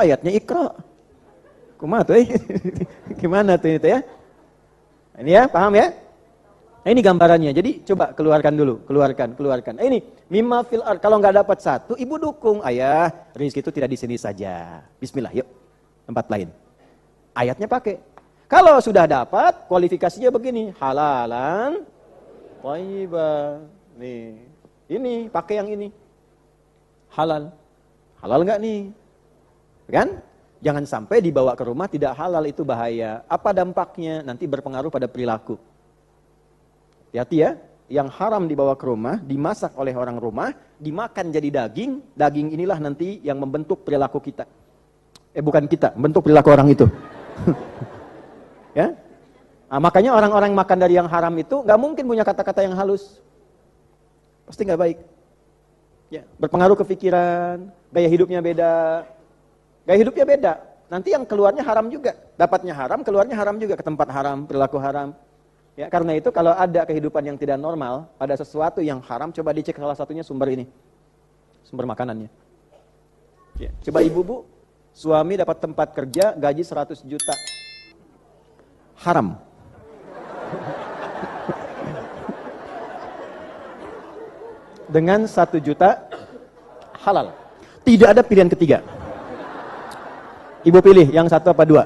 Ayatnya Iqra. Kumaha tuh? Gimana tuh itu ya? Ini ya, paham ya? Nah, ini gambarannya. Jadi coba keluarkan dulu, keluarkan. Ini mimma fil ard. Kalau nggak dapat satu, ibu dukung. Ayah, rezeki itu tidak di sini saja. Bismillah, yuk. Tempat lain. Ayatnya pakai. Kalau sudah dapat, kualifikasinya begini. Halalan, thayyibah. Nih, ini pakai yang ini. Halal. Halal nggak nih? Kan? Jangan sampai dibawa ke rumah tidak halal, itu bahaya. Apa dampaknya? Nanti berpengaruh pada perilaku. Hati-hati ya. Yang haram dibawa ke rumah, dimasak oleh orang rumah, dimakan jadi daging. Daging inilah nanti yang membentuk perilaku kita. Bukan kita, membentuk perilaku orang itu. Ya. Nah, makanya orang-orang makan dari yang haram itu nggak mungkin punya kata-kata yang halus. Pasti nggak baik. Ya, berpengaruh ke pikiran, gaya hidupnya beda. Gaya hidupnya beda. Nanti yang keluarnya haram juga. Dapatnya haram, keluarnya haram juga. Ke tempat haram, perilaku haram. Ya, karena itu kalau ada kehidupan yang tidak normal, ada sesuatu yang haram, coba dicek salah satunya sumber ini. Sumber makanannya. Ya, coba ibu, Bu, suami dapat tempat kerja, gaji 100 juta. Haram. Dengan 1 juta, halal. Tidak ada pilihan ketiga. Ibu pilih yang satu apa dua?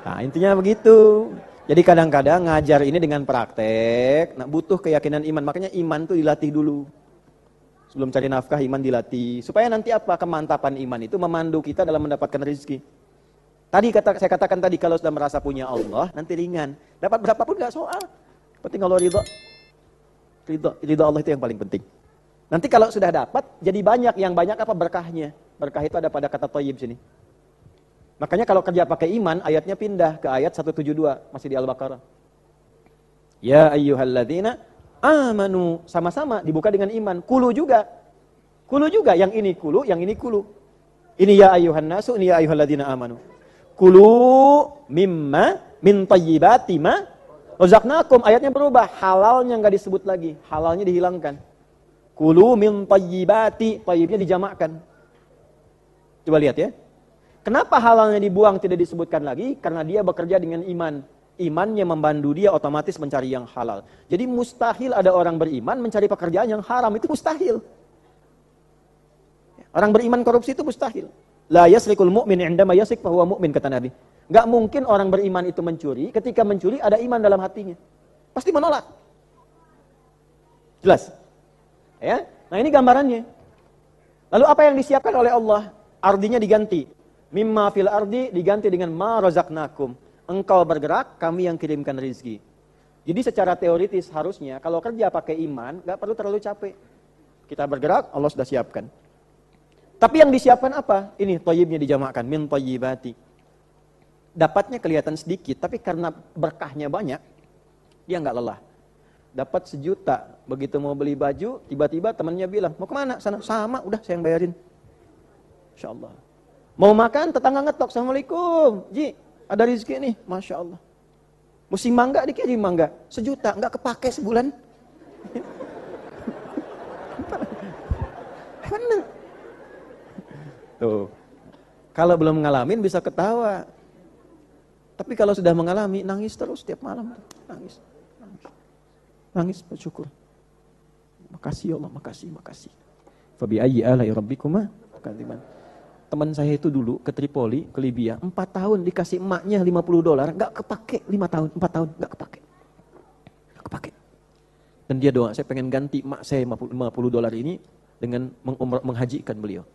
Nah, intinya begitu. Jadi kadang-kadang ngajar ini dengan praktek, nah butuh keyakinan iman. Makanya iman tuh dilatih dulu. Sebelum cari nafkah, iman dilatih. Supaya nanti apa? Kemantapan iman itu memandu kita dalam mendapatkan rezeki. Tadi saya katakan tadi, kalau sudah merasa punya Allah, nanti ringan. Dapat berapapun gak soal. Penting kalau ridho. Ridho Allah itu yang paling penting. Nanti kalau sudah dapat, jadi banyak. Yang banyak apa? Berkahnya. Berkah itu ada pada kata thayyib sini. Makanya kalau kerja pakai iman, ayatnya pindah ke ayat 172. Masih di Al-Baqarah. Ya ayyuhalladzina amanu. Sama-sama dibuka dengan iman. Kulu juga. Kulu juga. Yang ini kulu, yang ini kulu. Ini ya ayyuhan nasu, ini ya ayyuhalladzina amanu. Kulu mimma min thayyibati ma razaqnakum. Ayatnya berubah. Halalnya nggak disebut lagi. Halalnya dihilangkan. Kulu min thayyibati, thayyibnya dijamakkan. Coba lihat ya. Kenapa halalnya dibuang tidak disebutkan lagi? Karena dia bekerja dengan iman. Imannya membantu dia otomatis mencari yang halal. Jadi mustahil ada orang beriman mencari pekerjaan yang haram, itu mustahil. Orang beriman korupsi itu mustahil. La yasrikul mu'min indama yasrik fa huwa mu'min, kata Nabi. Enggak mungkin orang beriman itu mencuri, ketika mencuri ada iman dalam hatinya. Pasti menolak. Jelas? Ya, nah ini gambarannya. Lalu apa yang disiapkan oleh Allah? Ardinya diganti. Mimma fil ardi diganti dengan ma razaqnakum. Engkau bergerak, kami yang kirimkan rezeki. Jadi secara teoritis harusnya kalau kerja pakai iman, nggak perlu terlalu capek. Kita bergerak, Allah sudah siapkan. Tapi yang disiapkan apa? Ini thayyibnya dijamakkan, min thayyibati. Dapatnya kelihatan sedikit, tapi karena berkahnya banyak, dia nggak lelah. Dapat 1 juta, begitu mau beli baju, tiba-tiba temannya bilang, mau kemana? Sana, sama, udah saya yang bayarin. Insya Allah. Mau makan, tetangga ngetok, Assalamualaikum, Ji, ada rezeki nih, Masya Allah. Musim mangga, dikirim mangga, 1 juta, nggak kepake sebulan. Bener. Tuh, kalau belum ngalamin bisa ketawa. Tapi kalau sudah mengalami, nangis terus tiap malam. Nangis. Nangis bersyukur. Makasih ya Allah, makasih. Fabi ayyi ala'i rabbikuma tukadziban. Teman saya itu dulu ke Tripoli, ke Libya, 4 tahun dikasih emaknya $50, enggak kepake 5 tahun, 4 tahun enggak kepake. Enggak kepake. Dan dia doa, saya pengen ganti emak saya $50 ini dengan menghajikan beliau.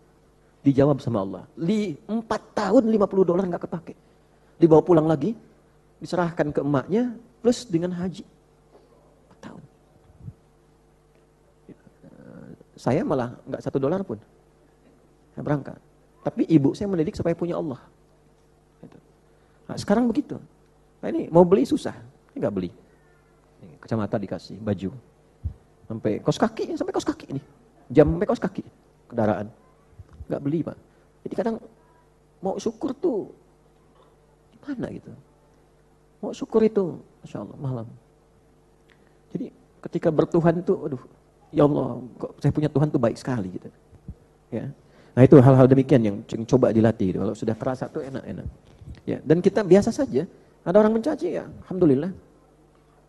Dijawab sama Allah. 4 tahun $50 enggak kepake. Dibawa pulang lagi, diserahkan ke emaknya plus dengan haji. 4 tahun. saya malah nggak $1 pun. Saya berangkat. Tapi ibu saya mendidik supaya punya Allah. Gitu. Nah, sekarang begitu. Nah, ini mau beli susah, nggak beli. Kacamata dikasih, baju. Sampai kaos kaki ini. Jam sampai kaos kaki. Kendaraan. Nggak beli, Pak. Jadi kadang mau syukur tuh gimana gitu. Mau syukur itu, Masya Allah, malam. Jadi ketika bertuhan tuh, aduh, ya Allah, kok saya punya Tuhan tuh baik sekali gitu. Ya. Nah itu hal-hal demikian yang coba dilatih. Gitu. Kalau sudah terasa tuh enak-enak. Ya. Dan kita biasa saja. Ada orang mencaci ya, alhamdulillah.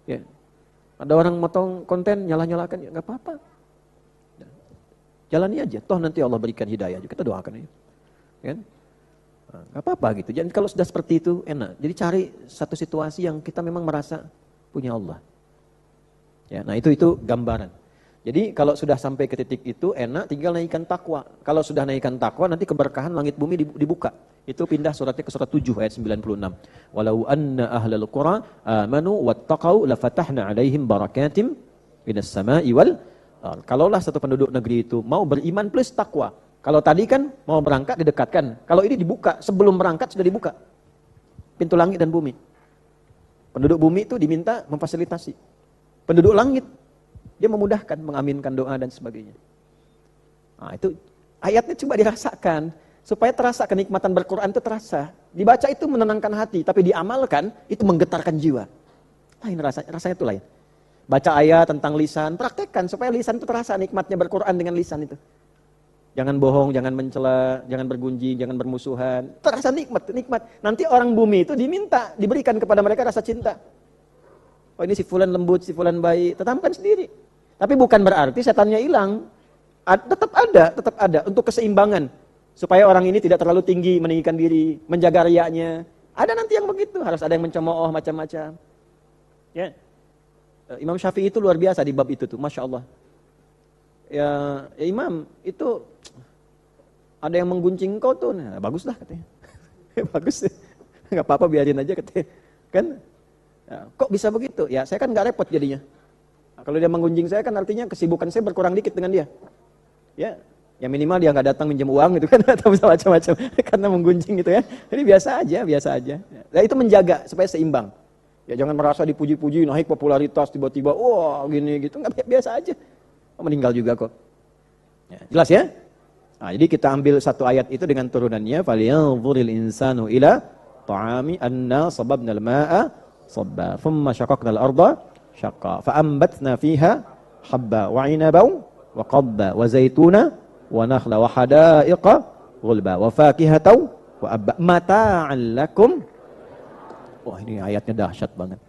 Ya. Ada orang motong konten, nyalah-nyalahkan, ya nggak apa-apa. Jalani aja, toh nanti Allah berikan hidayah juga, kita doakan aja. Kan? Nah, nggak apa-apa gitu. Jadi kalau sudah seperti itu enak. Jadi cari satu situasi yang kita memang merasa punya Allah. Ya, nah itu gambaran. Jadi kalau sudah sampai ke titik itu enak, tinggal naikkan takwa. Kalau sudah naikkan takwa, nanti keberkahan langit bumi dibuka. Itu pindah suratnya ke surat 7 ayat 96. Walau anna ahlal qura amanu wattaqau lafatahna alaihim barakatim minas sama'i wal. Kalaulah satu penduduk negeri itu mau beriman plus takwa. Kalau tadi kan mau berangkat didekatkan. Kalau ini dibuka, sebelum berangkat sudah dibuka. Pintu langit dan bumi. Penduduk bumi itu diminta memfasilitasi. Penduduk langit, dia memudahkan, mengaminkan doa dan sebagainya. Nah itu ayatnya coba dirasakan. Supaya terasa kenikmatan berquran itu terasa. Dibaca itu menenangkan hati, tapi diamalkan itu menggetarkan jiwa. Lain rasanya itu lain. Baca ayat tentang lisan, praktekkan supaya lisan itu terasa nikmatnya berquran dengan lisan itu. Jangan bohong, jangan mencela, jangan bergunjing, jangan bermusuhan. Terasa nikmat. Nanti orang bumi itu diberikan kepada mereka rasa cinta. Oh ini si fulan lembut, si fulan baik, tanamkan sendiri. Tapi bukan berarti setannya hilang. Tetap ada untuk keseimbangan. Supaya orang ini tidak terlalu tinggi meninggikan diri, menjaga riyanya. Ada nanti yang begitu, harus ada yang mencemooh macam-macam. Ya. Imam Syafi'i itu luar biasa di bab itu tuh, Masya Allah. Ya Imam, itu ada yang menggunjing kau tuh, nah, bagus lah katanya. Bagus, nggak apa-apa biarin aja katanya. Kan, ya, kok bisa begitu? Ya saya kan nggak repot jadinya. Nah, kalau dia menggunjing saya kan artinya kesibukan saya berkurang dikit dengan dia. Ya minimal dia nggak datang minjem uang gitu kan, atau macam-macam karena menggunjing gitu ya. Jadi biasa aja. Nah itu menjaga supaya seimbang. Ya jangan merasa dipuji-puji, naik popularitas tiba-tiba, wah gini gitu, nggak biasa aja. Meninggal juga kok. Ya, jelas ya? Nah, jadi kita ambil satu ayat itu dengan turunannya, falyanzuril insanu ila ta'ami anna sababnal ma'a sabba, thumma syaqaqnal arda syaqqa, fa'ambatna fiha habba wa 'inaban wa qadba wa zaituna wa nakhla wa hadaiqa ghulba wa fakihatan wa abba mata'an lakum. Wah ini ayatnya dahsyat banget.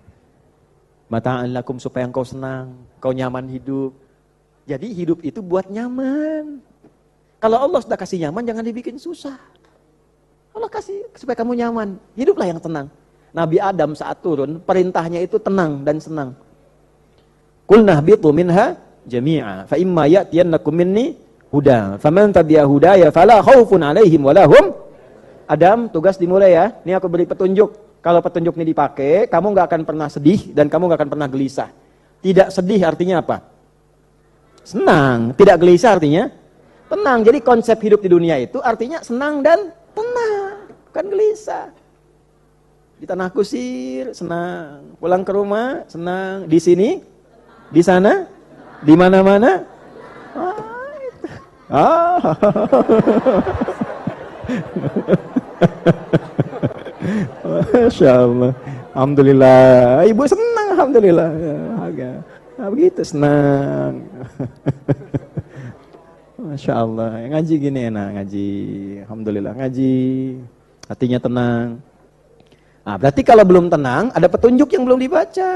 Mata'an lakum supaya engkau senang, kau nyaman hidup. Jadi hidup itu buat nyaman. Kalau Allah sudah kasih nyaman, jangan dibikin susah. Allah kasih supaya kamu nyaman, hiduplah yang tenang. Nabi Adam saat turun, perintahnya itu tenang dan senang. Qulna habitu minha jami'a, fa imma ya'tiyannakum minni huda, faman tabi'a hudaya fala khaufun 'alaihim wa lahum. Adam, tugas dimulai ya. Ini aku beri petunjuk. Kalau petunjuk ini dipakai, kamu nggak akan pernah sedih dan kamu nggak akan pernah gelisah. Tidak sedih artinya apa? Senang. Tidak gelisah artinya tenang. Jadi konsep hidup di dunia itu artinya senang dan tenang, bukan gelisah. Di tanah kusir senang, pulang ke rumah senang, di sini, di sana, di mana-mana. Masya Allah, alhamdulillah, ibu senang, alhamdulillah. Nah, begitu senang. Masya Allah, ngaji gini enak, ngaji, alhamdulillah ngaji, hatinya tenang. Nah, berarti kalau belum tenang, ada petunjuk yang belum dibaca.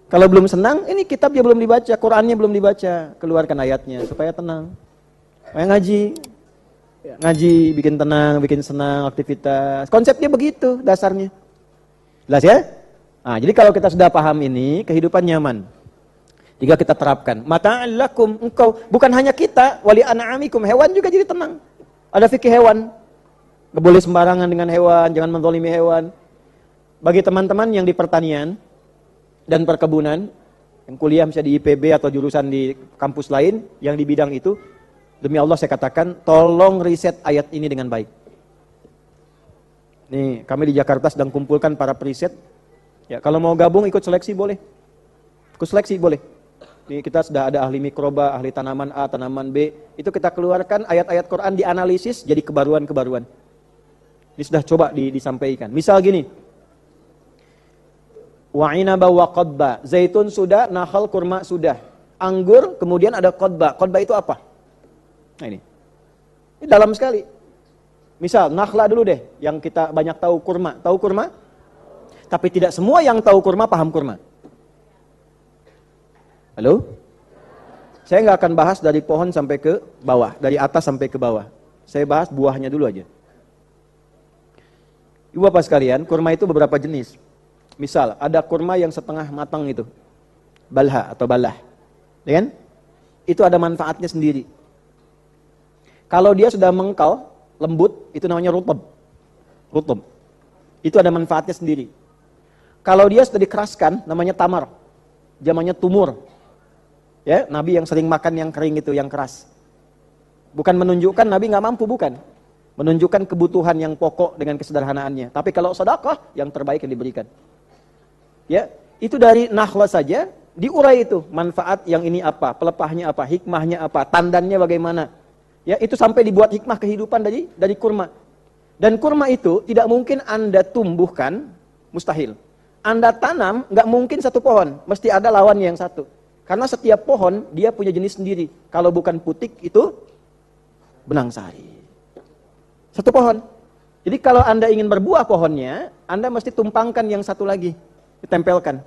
Kalau belum senang, ini kitabnya belum dibaca, Qurannya belum dibaca, keluarkan ayatnya supaya tenang. Kayak ngaji, bikin tenang, bikin senang, aktivitas. Konsepnya begitu dasarnya. Jelas ya? Nah, jadi kalau kita sudah paham ini, kehidupan nyaman. Jika kita terapkan, mata'an lakum, engkau, bukan hanya kita, wali an'amikum, hewan juga jadi tenang. Ada fikih hewan. Nggak boleh sembarangan dengan hewan, jangan menzalimi hewan. Bagi teman-teman yang di pertanian dan perkebunan, yang kuliah misalnya di IPB atau jurusan di kampus lain yang di bidang itu, demi Allah saya katakan, tolong riset ayat ini dengan baik. Nih, kami di Jakarta sedang kumpulkan para periset. Ya, kalau mau gabung ikut seleksi boleh. Ikut seleksi boleh. Nih, kita sudah ada ahli mikroba, ahli tanaman A, tanaman B. Itu kita keluarkan ayat-ayat Quran dianalisis jadi kebaruan-kebaruan. Ini sudah coba disampaikan. Misal gini. Wa inaba wa qadba. Zaitun sudah, nakhal, kurma sudah. Anggur, kemudian ada qadba. Qadba itu apa? Nah ini dalam sekali. Misal, nakhla dulu deh, yang kita banyak tahu kurma. Tahu kurma? Tapi tidak semua yang tahu kurma paham kurma. Halo? Saya nggak akan bahas dari pohon sampai ke bawah, dari atas sampai ke bawah. Saya bahas buahnya dulu aja. Ibu bapak sekalian, kurma itu beberapa jenis. Misal, ada kurma yang setengah matang itu, balha atau balah, ya kan? Itu ada manfaatnya sendiri. Kalau dia sudah mengkal, lembut, itu namanya rutab. Rutab. Itu ada manfaatnya sendiri. Kalau dia sudah dikeraskan, namanya tamar. Zamannya tumur. Ya, Nabi yang sering makan yang kering itu, yang keras. Bukan menunjukkan Nabi nggak mampu, bukan. Menunjukkan kebutuhan yang pokok dengan kesederhanaannya. Tapi kalau sedekah, yang terbaik yang diberikan. Ya, itu dari nakhla saja diurai itu manfaat yang ini apa, pelepahnya apa, hikmahnya apa, tandannya bagaimana. Ya, itu sampai dibuat hikmah kehidupan dari kurma. Dan kurma itu tidak mungkin Anda tumbuhkan, mustahil. Anda tanam, nggak mungkin satu pohon, mesti ada lawannya yang satu. Karena setiap pohon dia punya jenis sendiri. Kalau bukan putik itu benang sari. Satu pohon. Jadi kalau Anda ingin berbuah pohonnya, Anda mesti tumpangkan yang satu lagi, ditempelkan.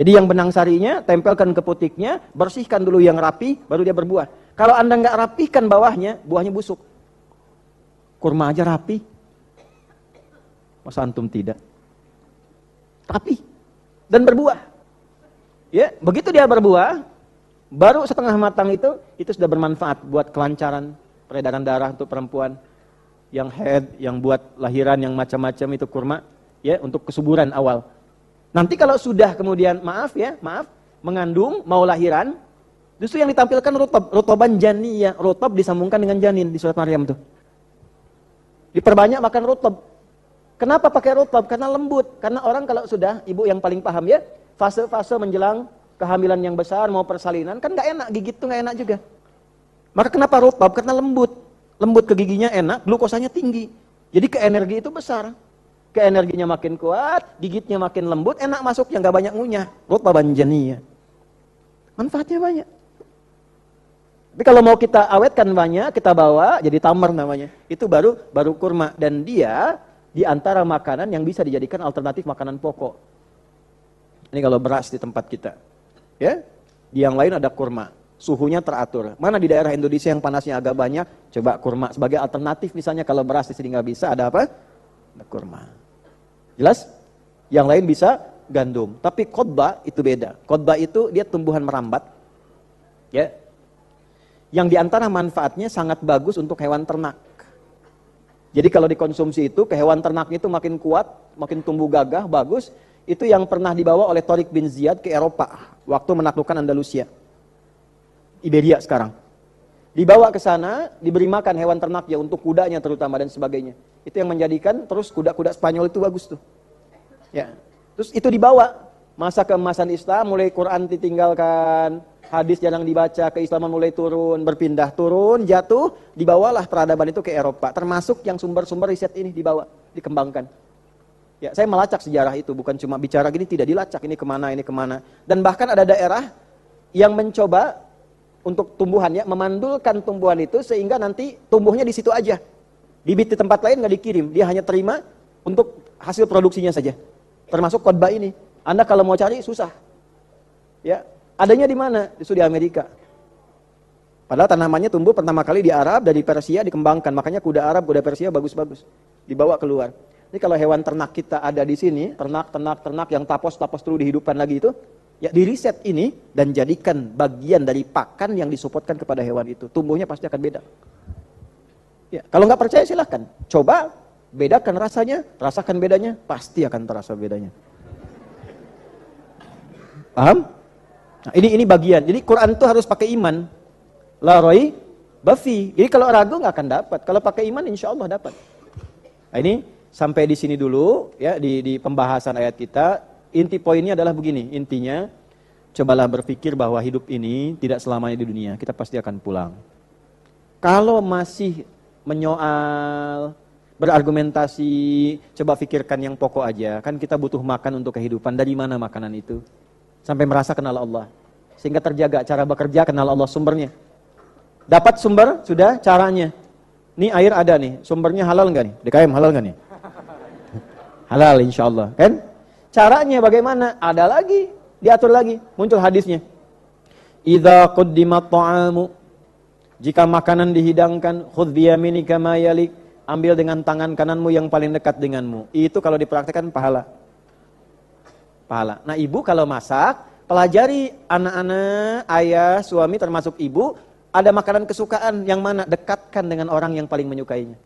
Jadi yang benang sarinya, tempelkan ke putiknya, bersihkan dulu yang rapi, baru dia berbuah. Kalau Anda nggak rapihkan bawahnya, buahnya busuk. Kurma aja rapi. Masa antum tidak? Rapi. Dan berbuah. Ya, begitu dia berbuah, baru setengah matang itu sudah bermanfaat buat kelancaran peredaran darah untuk perempuan yang head, yang buat lahiran, yang macam-macam itu kurma, ya, untuk kesuburan awal. Nanti kalau sudah kemudian mengandung, mau lahiran, justru yang ditampilkan rutoban janiyah, rutob disambungkan dengan janin di surat Maryam tuh. Diperbanyak makan rutob. Kenapa pakai rutob? Karena lembut. Karena orang kalau sudah, ibu yang paling paham ya, fase-fase menjelang kehamilan yang besar, mau persalinan, kan nggak enak, gigit tuh nggak enak juga. Maka kenapa rutob? Karena lembut. Lembut ke giginya enak, glukosanya tinggi. Jadi ke energi itu besar. Ke energinya makin kuat, gigitnya makin lembut, enak masuknya, nggak banyak ngunyah. Rutoban janiyah. Manfaatnya banyak. Tapi kalau mau kita awetkan banyak, kita bawa jadi tamar namanya. Itu baru kurma, dan dia di antara makanan yang bisa dijadikan alternatif makanan pokok. Ini kalau beras di tempat kita. Ya. Di yang lain ada kurma. Suhunya teratur. Mana di daerah Indonesia yang panasnya agak banyak, coba kurma sebagai alternatif. Misalnya kalau beras di sini nggak bisa, ada apa? Ada kurma. Jelas? Yang lain bisa gandum. Tapi qadba itu beda. Qadba itu dia tumbuhan merambat. Ya. Yang diantara manfaatnya sangat bagus untuk hewan ternak. Jadi kalau dikonsumsi itu, ke hewan ternaknya itu makin kuat, makin tumbuh gagah, bagus. Itu yang pernah dibawa oleh Tariq bin Ziyad ke Eropa waktu menaklukkan Andalusia. Iberia sekarang. Dibawa ke sana, diberi makan hewan ternak ya untuk kudanya terutama dan sebagainya. Itu yang menjadikan terus kuda-kuda Spanyol itu bagus tuh. Ya. Terus itu dibawa masa keemasan Islam, mulai Quran ditinggalkan, hadis jarang dibaca, keislaman mulai turun, berpindah turun, jatuh, dibawalah peradaban itu ke Eropa. Termasuk yang sumber-sumber riset ini dibawa, dikembangkan. Ya, saya melacak sejarah itu, bukan cuma bicara gini, tidak dilacak ini kemana. Dan bahkan ada daerah yang mencoba untuk tumbuhan ya, memandulkan tumbuhan itu sehingga nanti tumbuhnya di situ aja. Bibit di tempat lain nggak dikirim, dia hanya terima untuk hasil produksinya saja. Termasuk qadba ini. Anda kalau mau cari susah. Ya, adanya di mana? Itu di Amerika. Padahal tanamannya tumbuh pertama kali di Arab, dari Persia dikembangkan. Makanya kuda Arab, kuda Persia bagus-bagus. Dibawa keluar. Ini kalau hewan ternak kita ada di sini, ternak yang tapos terus dihidupkan lagi itu, ya di riset ini dan jadikan bagian dari pakan yang disupportkan kepada hewan itu. Tumbuhnya pasti akan beda. Ya, kalau nggak percaya silahkan. Coba bedakan rasanya, rasakan bedanya, pasti akan terasa bedanya. Paham? Nah, ini bagian. Jadi Quran itu harus pakai iman. La roi bafi. Jadi kalau ragu nggak akan dapat. Kalau pakai iman insya Allah dapat. Nah, ini sampai di sini dulu ya di pembahasan ayat kita. Inti poinnya adalah begini. Intinya cobalah berpikir bahwa hidup ini tidak selamanya di dunia. Kita pasti akan pulang. Kalau masih menyoal, berargumentasi, coba pikirkan yang pokok aja. Kan kita butuh makan untuk kehidupan. Dari mana makanan itu? Sampai merasa kenal Allah. Sehingga terjaga cara bekerja, kenal Allah sumbernya. Dapat sumber, sudah caranya. Nih air ada nih, sumbernya halal nggak nih? DKM halal nggak nih? Halal insya Allah. Kan? Caranya bagaimana? Ada lagi, diatur lagi. Muncul hadisnya. Idza quddimat ta'amu. Jika makanan dihidangkan, khudh biyaminika ma yalik. Ambil dengan tangan kananmu yang paling dekat denganmu. Itu kalau dipraktikkan pahala. Pahala. Nah ibu kalau masak, pelajari anak-anak, ayah, suami termasuk ibu, ada makanan kesukaan yang mana dekatkan dengan orang yang paling menyukainya.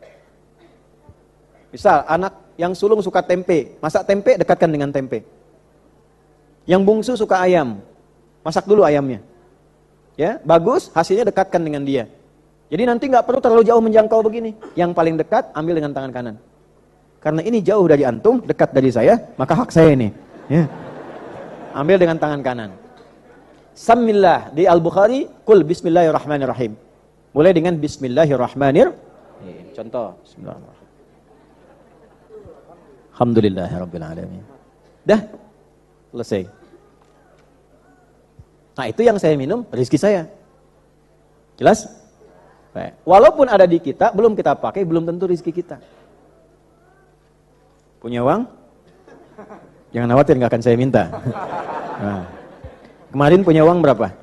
Misal anak yang sulung suka tempe, masak tempe dekatkan dengan tempe. Yang bungsu suka ayam, masak dulu ayamnya. Ya, bagus, hasilnya dekatkan dengan dia. Jadi nanti nggak perlu terlalu jauh menjangkau begini. Yang paling dekat ambil dengan tangan kanan. Karena ini jauh dari antum, dekat dari saya, maka hak saya ini. Ya. Ambil dengan tangan kanan. Samillah di Al-Bukhari, kul bismillahirrahmanirrahim. Mulai dengan bismillahirrahmanirrahim. Contoh, bismillahirrahmanirrahim. Alhamdulillahirabbil alamin. Dah selesai. Nah, itu yang saya minum, rezeki saya. Jelas? Baik. Walaupun ada di kita, belum kita pakai, belum tentu rezeki kita. Punya uang? Jangan khawatir, nggak akan saya minta. Nah, kemarin punya uang berapa?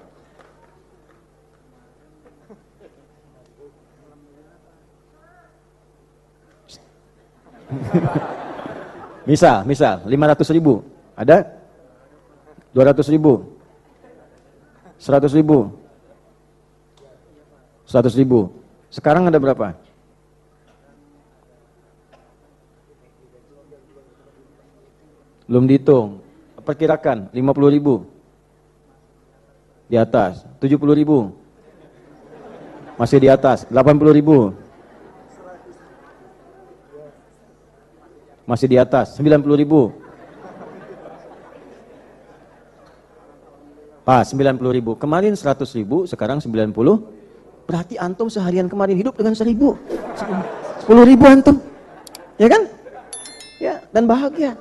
misal 500.000 ada? 200.000 100.000 100.000 sekarang ada berapa? Belum dihitung. Perkirakan 50.000 di atas, 70.000 masih di atas, 80.000 masih di atas, 90.000 90.000. Kemarin 100.000, sekarang 90. Berarti antum seharian kemarin hidup dengan 1.000. 10.000 antum. Ya kan? Ya, dan bahagia.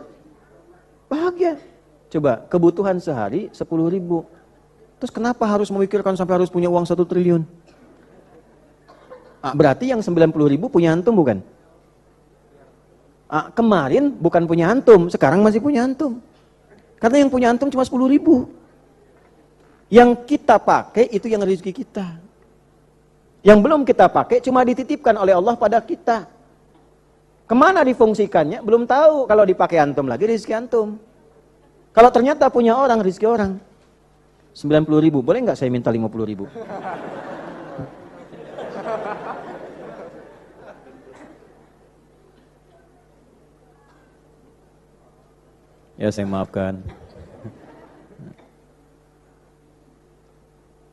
Bahagia. Coba, kebutuhan sehari 10.000. Terus kenapa harus memikirkan sampai harus punya uang 1 triliun? Berarti yang 90.000 punya antum bukan? Kemarin bukan punya antum, sekarang masih punya antum. Karena yang punya antum cuma 10.000. Yang kita pakai itu yang rezeki kita. Yang belum kita pakai cuma dititipkan oleh Allah pada kita. Kemana difungsikannya? Belum tahu. Kalau dipakai antum lagi rezeki antum. Kalau ternyata punya orang, rezeki orang. 90.000, boleh nggak saya minta 50.000? Ya saya maafkan.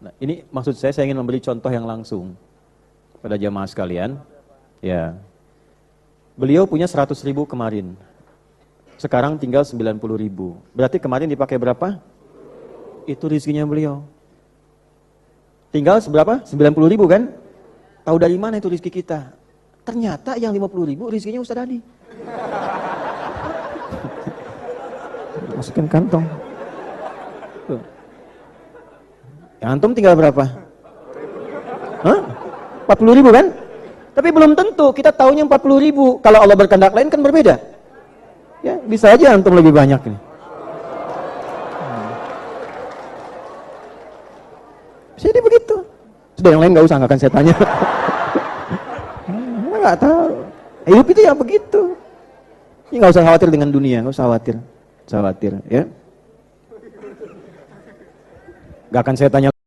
Nah, ini maksud saya ingin memberi contoh yang langsung pada jamaah sekalian. Ya, beliau punya 100.000 kemarin. Sekarang tinggal 90.000. Berarti kemarin dipakai berapa? Itu rezekinya beliau. Tinggal seberapa? 90.000 kan? Tahu dari mana itu rezeki kita? Ternyata yang 50.000 rezekinya Ustaz Adi. Masukin kantong. Tuh. Yang antum tinggal berapa? Hah? 40.000 kan? Tapi belum tentu, kita tahunya 40.000. Kalau Allah berkehendak lain kan berbeda. Ya, bisa aja antum lebih banyak nih. Jadi begitu. Sudah yang lain nggak usah, nggak akan saya tanya. Nggak tahu. Hidup itu ya begitu. Ini nggak usah khawatir dengan dunia, nggak usah khawatir. Khawatir, ya. Nggak akan saya tanya